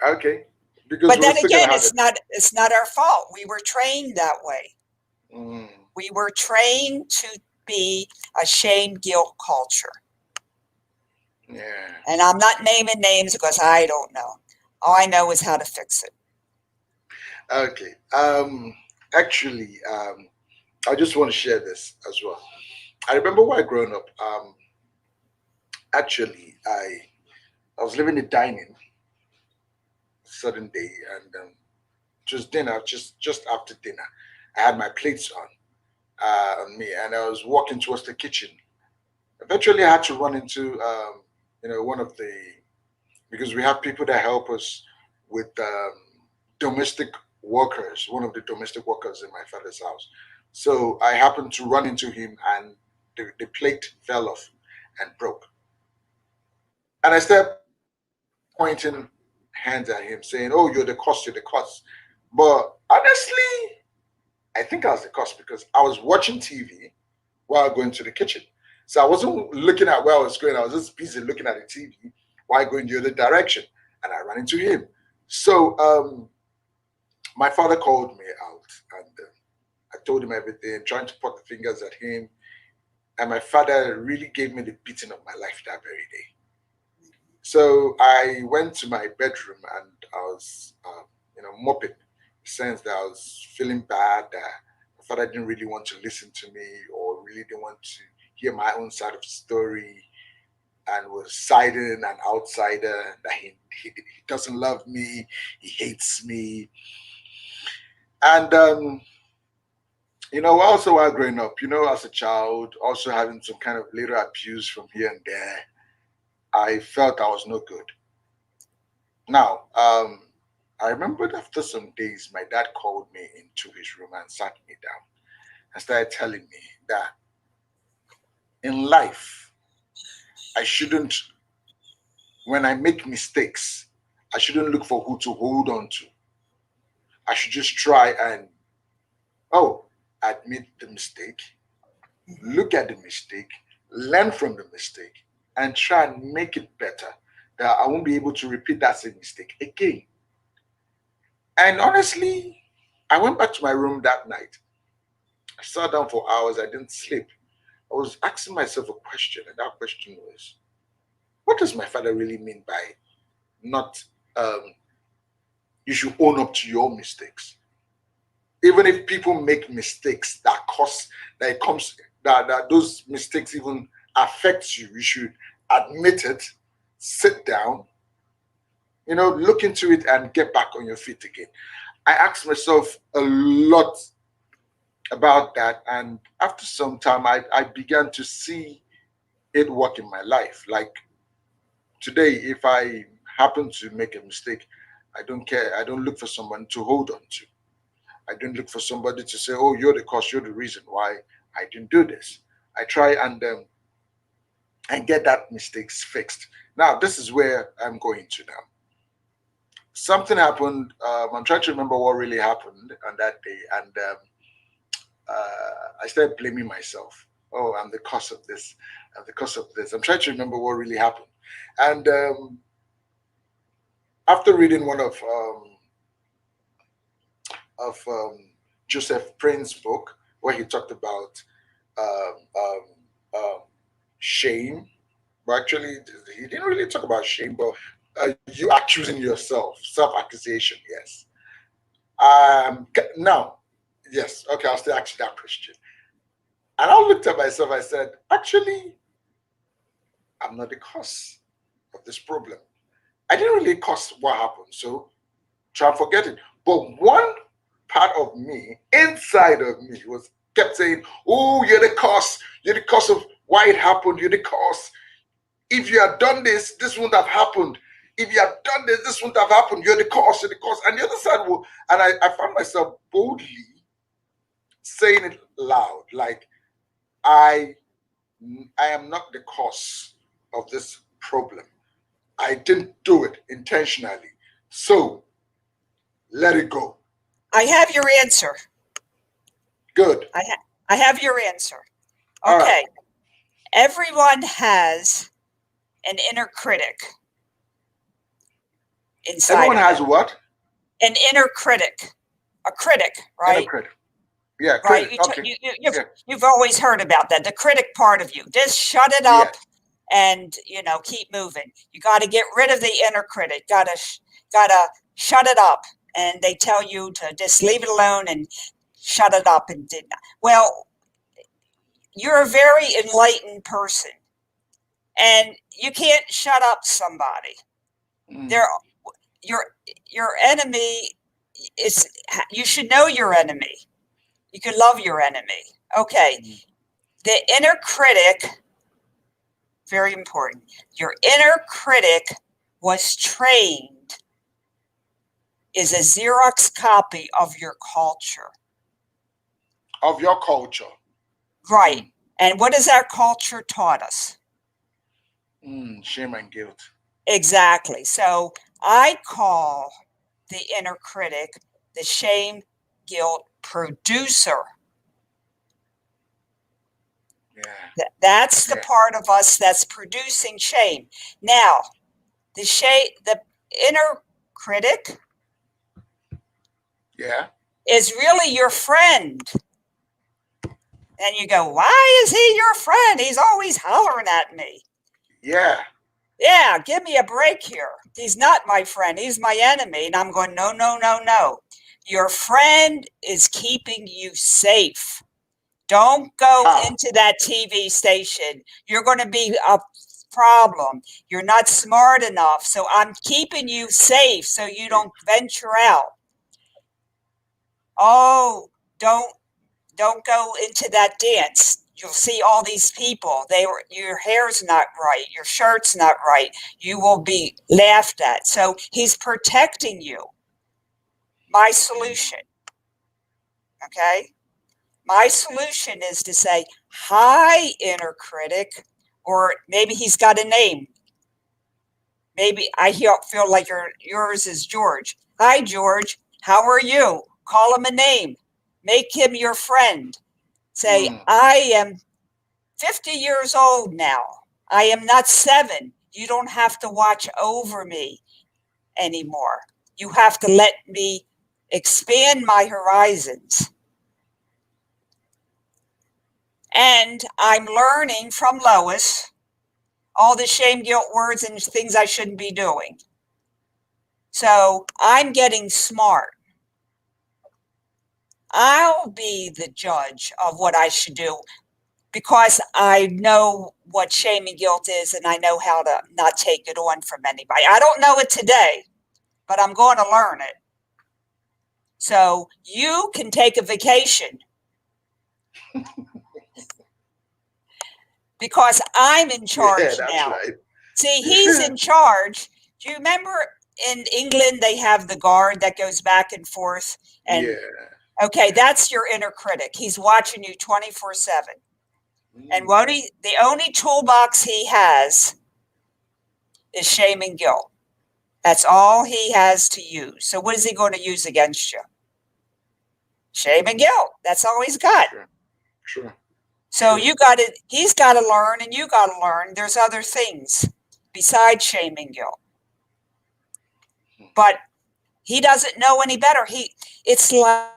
[SPEAKER 1] Okay. Because
[SPEAKER 2] But
[SPEAKER 1] we're
[SPEAKER 2] then
[SPEAKER 1] still gonna
[SPEAKER 2] again,
[SPEAKER 1] have it.
[SPEAKER 2] it's not our fault. We were trained that way.
[SPEAKER 1] Mm,
[SPEAKER 2] We were trained to be a shame guilt culture.
[SPEAKER 1] yeah.
[SPEAKER 2] And I'm not naming names because I don't know. All I know is how to fix it.
[SPEAKER 1] Okay. Actually, I just want to share this as well. I remember while growing up, actually, I was living in dining certain day, and just dinner, just after dinner, I had my plates on me, and I was walking towards the kitchen. Eventually, I had to run into one of the, because we have people that help us with domestic workers, one of the domestic workers in my father's house. So I happened to run into him, and the plate fell off and broke. And I started pointing hands at him, saying, "Oh, you're the cause, you're the cause." But honestly, I think I was the cause because I was watching TV while going to the kitchen. So I wasn't looking at where I was going. I was just busy looking at the TV while going the other direction. And I ran into him. So my father called me out, and I told him everything, trying to point the fingers at him. And my father really gave me the beating of my life that very day. So I went to my bedroom, and I was, mopping. In the sense that I was feeling bad that my father didn't really want to listen to me, or really didn't want to hear my own side of the story, and was siding an outsider that he doesn't love me, he hates me. And also while growing up, as a child, also having some kind of little abuse from here and there, I felt I was no good. Now, I remembered after some days, my dad called me into his room and sat me down and started telling me that in life, I shouldn't, when I make mistakes, I shouldn't look for who to hold on to. I should just try and, oh, admit the mistake,
[SPEAKER 2] Mhm.
[SPEAKER 1] look at the mistake, learn from the mistake, and try and make it better. That I won't be able to repeat that same mistake again. And honestly, I went back to my room that night. I sat down for hours. I didn't sleep. I was asking myself a question, and that question was, what does my father really mean by not, um, you should own up to your mistakes? Even if people make mistakes that it comes that those mistakes even affect you, you should admit it, sit down, look into it, and get back on your feet again. I asked myself a lot about that, and after some time, I began to see it work in my life. Like today, if I happen to make a mistake, I don't care. I don't look for someone to hold on to. I don't look for somebody to say, "Oh, you're the cause. You're the reason why I didn't do this." I try and get that mistakes fixed. Now, this is where I'm going to now. Something happened. I'm trying to remember what really happened on that day, and I started blaming myself. Oh, I'm the cause of this. I'm the cause of this. I'm trying to remember what really happened. And after reading one of Joseph Prince's book, where he talked about um, um, um, shame. But actually, he didn't really talk about shame, but you accusing yourself, self-accusation. Yes. Now, yes. Okay, I'll still ask you that question. And I looked at myself. I said, actually, I'm not the cause of this problem. I didn't really cause what happened, so try and forget it. But one part of me, inside of me, was kept saying, "Oh, you're the cause. You're the cause of why it happened. You're the cause. If you had done this, this wouldn't have happened. If you had done this, this wouldn't have happened. You're the cause, you're the cause. And the other side will, and I found myself boldly saying it loud, like I I am not the cause of this problem. I didn't do it intentionally. So let it go.
[SPEAKER 2] I have your answer.
[SPEAKER 1] Good.
[SPEAKER 2] I have your answer.
[SPEAKER 1] All right.
[SPEAKER 2] Okay. Everyone has an inner critic inside
[SPEAKER 1] Everyone
[SPEAKER 2] of
[SPEAKER 1] has
[SPEAKER 2] them.
[SPEAKER 1] what?
[SPEAKER 2] An inner critic. A critic,
[SPEAKER 1] Inner
[SPEAKER 2] right?
[SPEAKER 1] critic. Yeah,
[SPEAKER 2] Right.
[SPEAKER 1] critic. Okay. Yeah.
[SPEAKER 2] You've always heard about that. The critic part of you. Just shut it
[SPEAKER 1] Yeah.
[SPEAKER 2] up and keep moving. You got to get rid of the inner critic. Gotta shut it up. And they tell you to just leave it alone and shut it up and did not. Well, you're a very enlightened person, and you can't shut up somebody. They're your enemy is. You should know your enemy. You can love your enemy. Okay, the inner critic, very important. Your inner critic was trained, is a Xerox copy of your culture.
[SPEAKER 1] Of your culture.
[SPEAKER 2] Right. And what has our culture taught us?
[SPEAKER 1] Shame and guilt.
[SPEAKER 2] Exactly. So I call the inner critic the shame guilt producer.
[SPEAKER 1] Yeah.
[SPEAKER 2] That's the
[SPEAKER 1] Yeah.
[SPEAKER 2] part of us that's producing shame. Now, the inner critic
[SPEAKER 1] Yeah.
[SPEAKER 2] is really your friend. And you go, why is he your friend? He's always hollering at me.
[SPEAKER 1] Yeah.
[SPEAKER 2] Yeah, give me a break here. He's not my friend. He's my enemy. And I'm going, no, no, no, no. Your friend is keeping you safe. Don't go
[SPEAKER 1] How?
[SPEAKER 2] into that TV station. You're going to be a problem. You're not smart enough. So I'm keeping you safe so you don't venture out. Oh, don't go into that dance. You'll see all these people. Your hair's not right. Your shirt's not right. You will be laughed at. So he's protecting you. My solution, okay? My solution is to say, hi, inner critic, or maybe he's got a name. Maybe I feel like yours is George. Hi, George. How are you? Call him a name. Make him your friend. Say, I am 50 years old now. I am not 7. You don't have to watch over me anymore. You have to let me expand my horizons. And I'm learning from Lois all the shame, guilt words and things I shouldn't be doing. So I'm getting smart. I'll be the judge of what I should do because I know what shame and guilt is and I know how to not take it on from anybody. I don't know it today, but I'm going to learn it. So you can take a vacation because I'm in charge now.
[SPEAKER 1] Right.
[SPEAKER 2] See, he's in charge. Do you remember in England they have the guard that goes back and forth? And okay, that's your inner critic. He's watching you 24/7. And the only toolbox he has is shame and guilt. That's all he has to use. So what is he going to use against you? Shame and guilt. That's all he's got.
[SPEAKER 1] Sure.
[SPEAKER 2] So he's got to learn and you got to learn. There's other things besides shame and guilt. But he doesn't know any better. It's like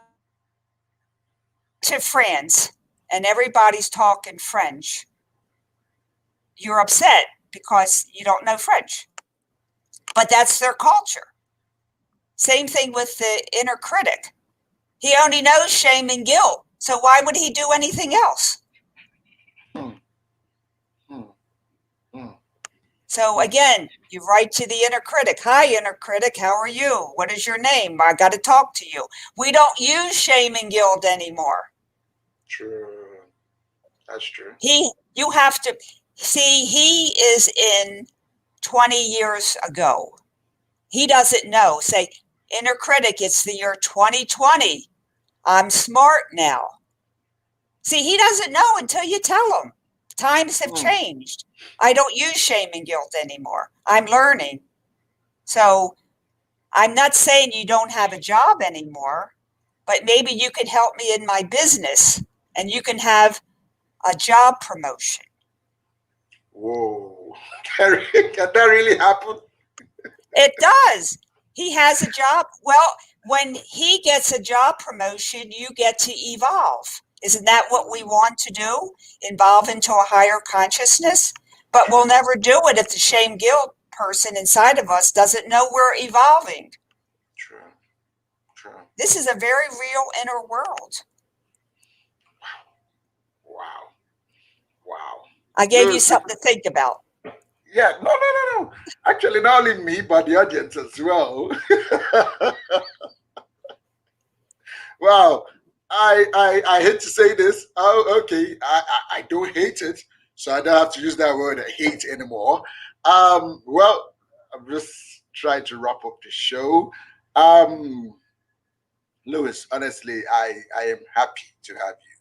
[SPEAKER 2] to France and everybody's talking French. You're upset because you don't know French. But that's their culture. Same thing with the inner critic. He only knows shame and guilt. So why would he do anything else? So again, you write to the inner critic. Hi, inner critic. How are you? What is your name? I got to talk to you. We don't use shame and guilt anymore.
[SPEAKER 1] True. That's true.
[SPEAKER 2] You have to see, he is in 20 years ago. He doesn't know. Say, inner critic, it's the year 2020. I'm smart now. See, he doesn't know until you tell him. Times have
[SPEAKER 1] Hmm.
[SPEAKER 2] changed. I don't use shame and guilt anymore. I'm learning. So I'm not saying you don't have a job anymore, but maybe you can help me in my business and you can have a job promotion.
[SPEAKER 1] Whoa. Can that really happen?
[SPEAKER 2] It does. He has a job. Well, when he gets a job promotion, you get to evolve. Isn't that what we want to do? Evolve into a higher consciousness? But we'll
[SPEAKER 1] True,
[SPEAKER 2] never do it if the shame guilt person inside of us doesn't know we're evolving.
[SPEAKER 1] true, true.
[SPEAKER 2] This is a very real inner world.
[SPEAKER 1] Wow, wow.
[SPEAKER 2] I gave you
[SPEAKER 1] Lewis,
[SPEAKER 2] something to think about.
[SPEAKER 1] yeah, no, no, no, no. Actually, not only me, but the audience as well. Wow. I hate to say this. Oh, okay. I don't hate it, so I don't have to use that word hate anymore. Well, I'm just trying to wrap up the show. Um, Lewis, honestly, I am happy to have you.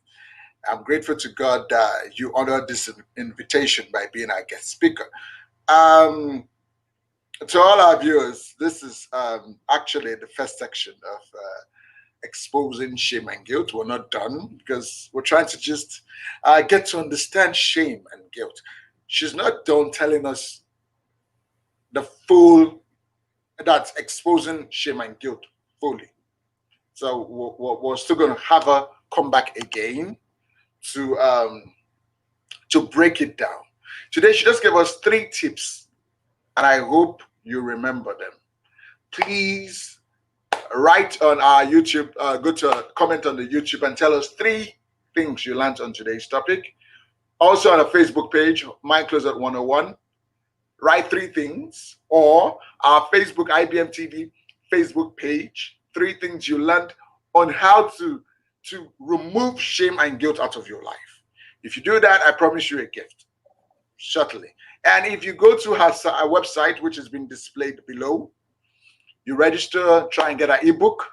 [SPEAKER 1] I'm grateful to God that you honored this invitation by being our guest speaker. Um, to all our viewers, this is actually the first section of exposing shame and guilt. We're not done because we're trying to just get to understand shame and guilt. She's not done telling us the full, that's exposing shame and guilt fully. So we're still going to have her come back again to break it down. Today, she just gave us three tips, and I hope you remember them. Please write on our YouTube, go to comment on the YouTube and tell us three things you learned on today's topic. Also on our Facebook page, Mind Closet 101, write three things, or our Facebook IBM TV Facebook page, three things you learned on how to remove shame and guilt out of your life. If you do that, I promise you a gift shortly. And if you go to our website, which has been displayed below, you register, try and get an ebook,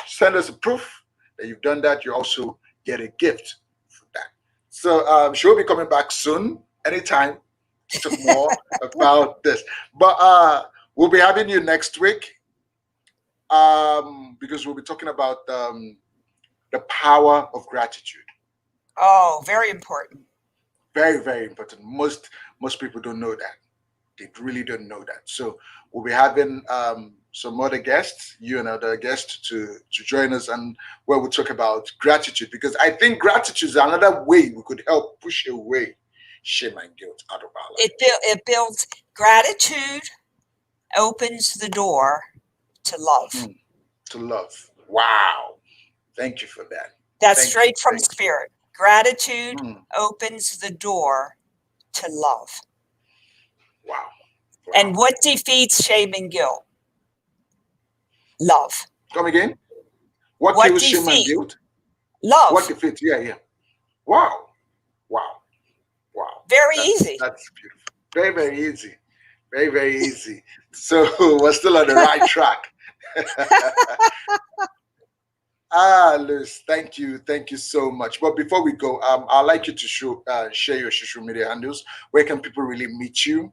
[SPEAKER 1] send us a proof that you've done that. You also get a gift for that. So she'll be coming back soon, anytime, to talk more about this. But we'll be having you next week because we'll be talking about the power of gratitude.
[SPEAKER 2] Oh, very important.
[SPEAKER 1] Very, very important. Most people don't know that. They really don't know that. So we'll be having some other guests, you and other guests, to join us, and where we'll talk about gratitude, because I think gratitude is another way we could help push away shame and guilt out of our
[SPEAKER 2] It,
[SPEAKER 1] lives.
[SPEAKER 2] it builds gratitude, opens the door to love.
[SPEAKER 1] Hmm. To love. Wow. Thank you for that.
[SPEAKER 2] That's
[SPEAKER 1] Thank you.
[SPEAKER 2] straight from
[SPEAKER 1] Thank you.
[SPEAKER 2] spirit. Gratitude
[SPEAKER 1] Hmm.
[SPEAKER 2] opens the door to love.
[SPEAKER 1] Wow. Wow.
[SPEAKER 2] And what defeats shame and guilt? Love.
[SPEAKER 1] Come again. What
[SPEAKER 2] What
[SPEAKER 1] kills shame and
[SPEAKER 2] defeat?
[SPEAKER 1] guilt? What
[SPEAKER 2] Love.
[SPEAKER 1] defeats? Yeah, yeah. Wow. Wow. Wow.
[SPEAKER 2] Very
[SPEAKER 1] That's
[SPEAKER 2] easy.
[SPEAKER 1] that's beautiful. Very, very easy. Very, very easy. So we're still on the right track. Liz, thank you so much. But before we go, I'd like you to share your social media handles. Where can people really meet you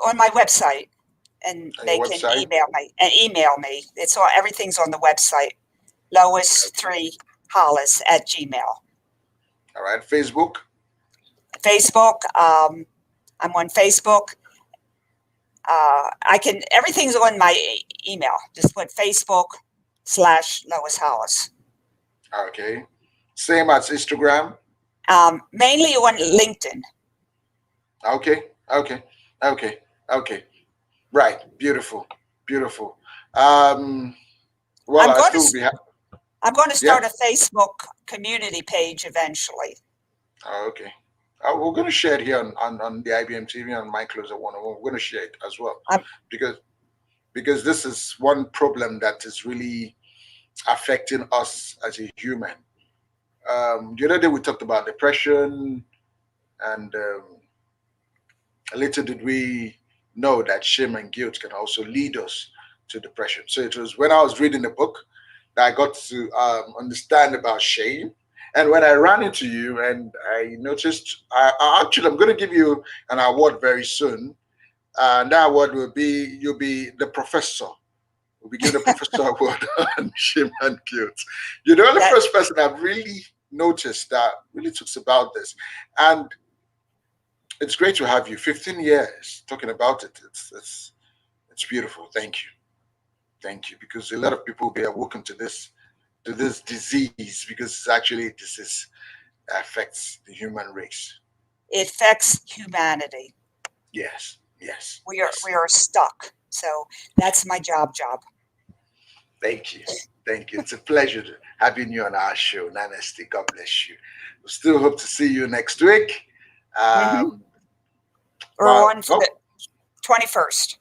[SPEAKER 2] On my website, and
[SPEAKER 1] on your
[SPEAKER 2] they can
[SPEAKER 1] website?
[SPEAKER 2] email me. It's all, everything's on the website. Lois3Hollis@gmail.
[SPEAKER 1] All right, Facebook.
[SPEAKER 2] Facebook. I'm on Facebook. Everything's on my email. Just put Facebook/Lois Hollis.
[SPEAKER 1] Okay, same as Instagram.
[SPEAKER 2] Mainly on LinkedIn.
[SPEAKER 1] Okay, okay, okay, okay. Right, beautiful, beautiful. Um, well,
[SPEAKER 2] I'm
[SPEAKER 1] I
[SPEAKER 2] going to
[SPEAKER 1] still be
[SPEAKER 2] I'm going to
[SPEAKER 1] yeah.
[SPEAKER 2] start a Facebook community page eventually.
[SPEAKER 1] Oh, okay. We're going to share it here on the IBM TV on My Closer 101. We're going to share it as well
[SPEAKER 2] I'm,
[SPEAKER 1] because this is one problem that is really affecting us as a human. The other day we talked about depression, and little did we know that shame and guilt can also lead us to depression. So it was when I was reading the book that I got to understand about shame. And when I ran into you and I noticed, actually, I'm going to give you an award very soon. And that award will be, you'll be the professor. We'll be giving the professor award on shame and guilt. You're the only
[SPEAKER 2] That
[SPEAKER 1] first person I've really noticed that really talks about this. And it's great to have you. 15 years talking about it. It's beautiful. Thank you. Thank you. Because a lot of people will be awoken to this disease because it's actually disease affects the human race.
[SPEAKER 2] it affects humanity.
[SPEAKER 1] Yes, yes,
[SPEAKER 2] We
[SPEAKER 1] yes.
[SPEAKER 2] are stuck. So that's my job.
[SPEAKER 1] Thank you. Thank you. It's a pleasure having you on our show. Namaste. God bless you. We still hope to see you next week.
[SPEAKER 2] Hmm.
[SPEAKER 1] Um,
[SPEAKER 2] We're
[SPEAKER 1] but
[SPEAKER 2] on for the
[SPEAKER 1] oh,
[SPEAKER 2] 21st.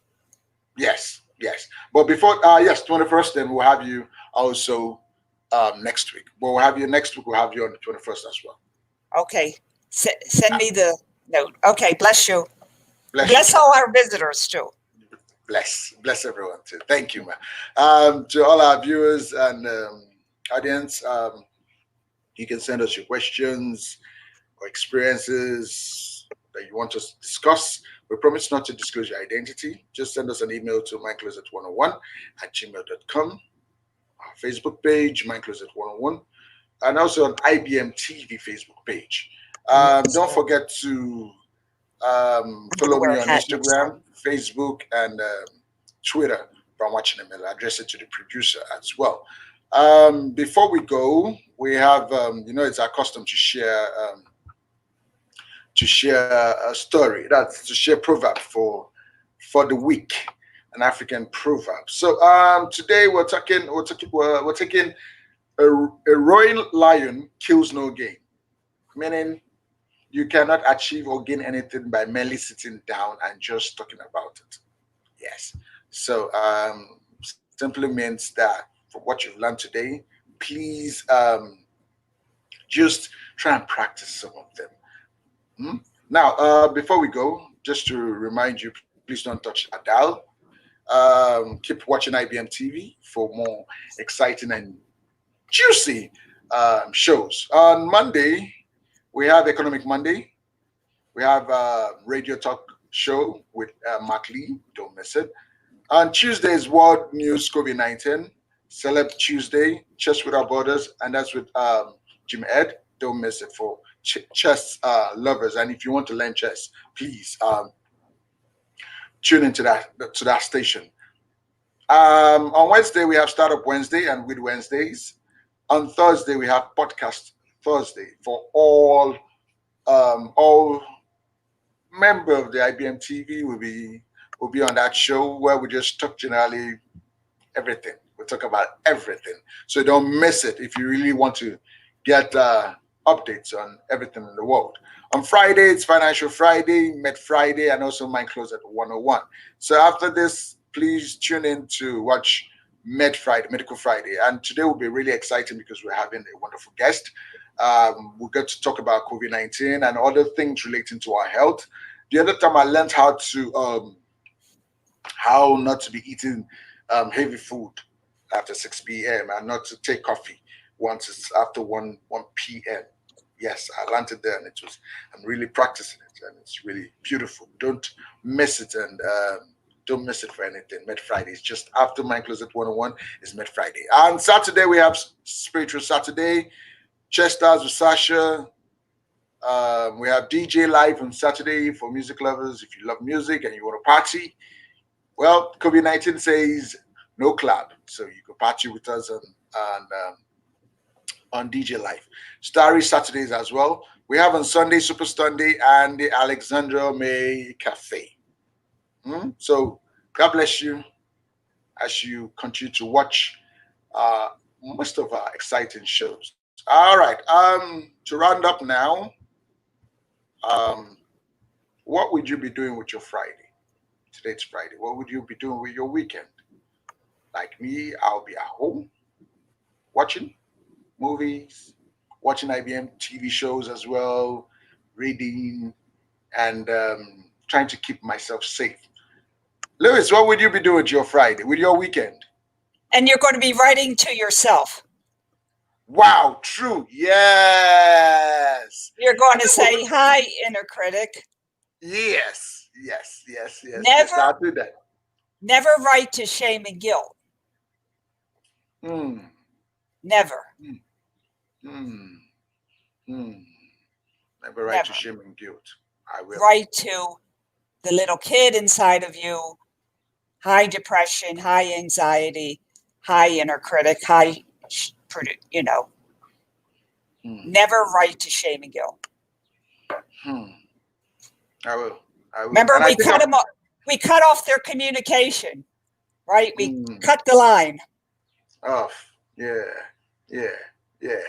[SPEAKER 1] yes, yes. But before yes, 21st, then we'll have you also next week. But we'll have you next week, we'll have you on the 21st as well.
[SPEAKER 2] Okay. Send me the note. Okay. Bless you.
[SPEAKER 1] Bless you,
[SPEAKER 2] Bless
[SPEAKER 1] man.
[SPEAKER 2] all our visitors too.
[SPEAKER 1] Bless everyone too. Thank you, man. To all our viewers and audience, you can send us your questions or experiences that you want us to discuss. We promise not to disclose your identity. Just send us an email to mindcloset101 at gmail.com, our Facebook page, mindcloset101, and also on IBM TV Facebook page. Don't
[SPEAKER 2] So
[SPEAKER 1] forget to
[SPEAKER 2] I'm going to
[SPEAKER 1] follow
[SPEAKER 2] wear
[SPEAKER 1] me
[SPEAKER 2] a
[SPEAKER 1] on
[SPEAKER 2] hat next time.
[SPEAKER 1] Instagram, Facebook, and Twitter from watching them. I'll address it to the producer as well. Before we go, we have, it's our custom to share a story. That's to share proverb for the week, an African proverb. So today we're taking a roaring lion kills no game, meaning you cannot achieve or gain anything by merely sitting down and just talking about it. Yes. So simply means that from what you've learned today, please just try and practice some of them. Hmm? Now, before we go, just to remind you, please don't touch that dial. Keep watching IBM TV for more exciting and juicy shows. On Monday, we have Economic Monday. We have a radio talk show with Mark Lee. Don't miss it. On Tuesday is World News COVID-19, Celeb Tuesday, Chess Without Borders, and that's with Jim Ed. Don't miss it for chess lovers. And if you want to learn chess, please tune into that station. On Wednesday we have Startup Wednesday and with Wednesdays. On Thursday we have Podcast Thursday for all member of the IBM TV will be on that show where we just talk generally everything. We talk about everything. So don't miss it if you really want to get updates on everything in the world. On Friday, it's Financial Friday, Med Friday, and also Mind Close at 101. So after this, please tune in to watch Med Friday, Medical Friday. And today will be really exciting because we're having a wonderful guest. We'll get to talk about COVID-19 and other things relating to our health. The other time I learned how not to be eating heavy food after 6 p.m. and not to take coffee once it's after 1 p.m. Yes, I learned it there and I'm really practicing it and it's really beautiful. Don't miss it and don't miss it for anything. Med Friday is just after my closet 101 is Med Friday. On Saturday, we have Spiritual Saturday, Chesters with Sasha. We have DJ Live on Saturday for music lovers. If you love music and you want to party, well, COVID-19 says no club, so you can party with us on DJ Live. Starry Saturdays as well. We have on Sunday Super Sunday and the Alexandra May Cafe. So God bless you as you continue to watch uh, most of our exciting shows. All right. To round up now, um, what would you be doing with your Friday? Today's Friday. What would you be doing with your weekend? Like me, I'll be at home watching movies, watching IBM TV shows as well, reading, and trying to keep myself safe. Lewis, what would you be doing with your Friday, with your weekend?
[SPEAKER 2] And you're going to be writing to yourself.
[SPEAKER 1] Wow, true. Yes.
[SPEAKER 2] You're going to say, "Hi, inner critic."
[SPEAKER 1] Yes. Yes. Yes. Yes. Yes.
[SPEAKER 2] Never,
[SPEAKER 1] I'll do that.
[SPEAKER 2] never write to shame and guilt.
[SPEAKER 1] Hmm.
[SPEAKER 2] Never,
[SPEAKER 1] Hmm. Hmm. Hmm. Never write to
[SPEAKER 2] never.
[SPEAKER 1] shame and guilt. I will.
[SPEAKER 2] Write to the little kid inside of you. High depression, high anxiety, high inner critic, high, you know,
[SPEAKER 1] Hmm.
[SPEAKER 2] never write to shame and guilt.
[SPEAKER 1] Hmm. I will. I will.
[SPEAKER 2] Remember,
[SPEAKER 1] And I think I'm.
[SPEAKER 2] we cut off their communication, right? We
[SPEAKER 1] Hmm.
[SPEAKER 2] cut the line.
[SPEAKER 1] Off. Yeah. Yeah. Yeah.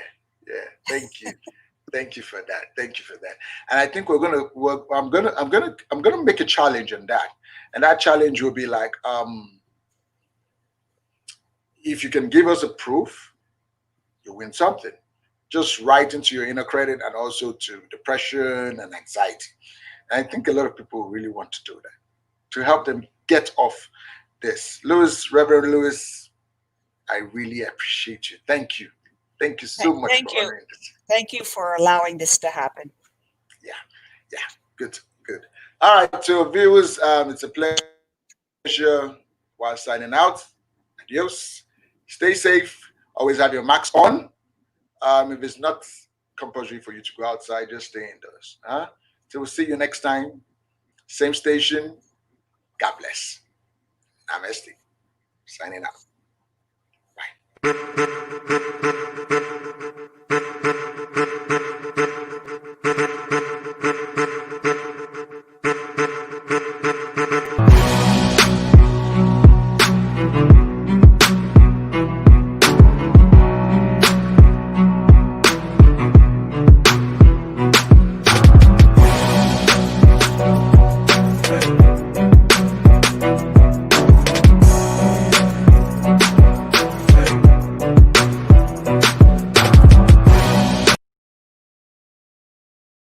[SPEAKER 1] Yeah. Thank you. Thank you for that. Thank you for that. And I think we're gonna. I'm gonna make a challenge on that. And that challenge will be like, if you can give us a proof, you win something. Just write into your inner credit and also to depression and anxiety. And I think a lot of people really want to do that to help them get off this. Lewis, Reverend Lewis, I really appreciate you. Thank you. Thank you so much
[SPEAKER 2] Thank
[SPEAKER 1] for
[SPEAKER 2] you.
[SPEAKER 1] honoring this.
[SPEAKER 2] Thank you for allowing this to happen.
[SPEAKER 1] Yeah, yeah, good, good. All right, so viewers, it's a pleasure while signing out. Adios. Stay safe. Always have your mask on. If it's not compulsory for you to go outside, just stay indoors. Huh? So we'll see you next time. Same station. God bless. Namaste. Signing out. Bye.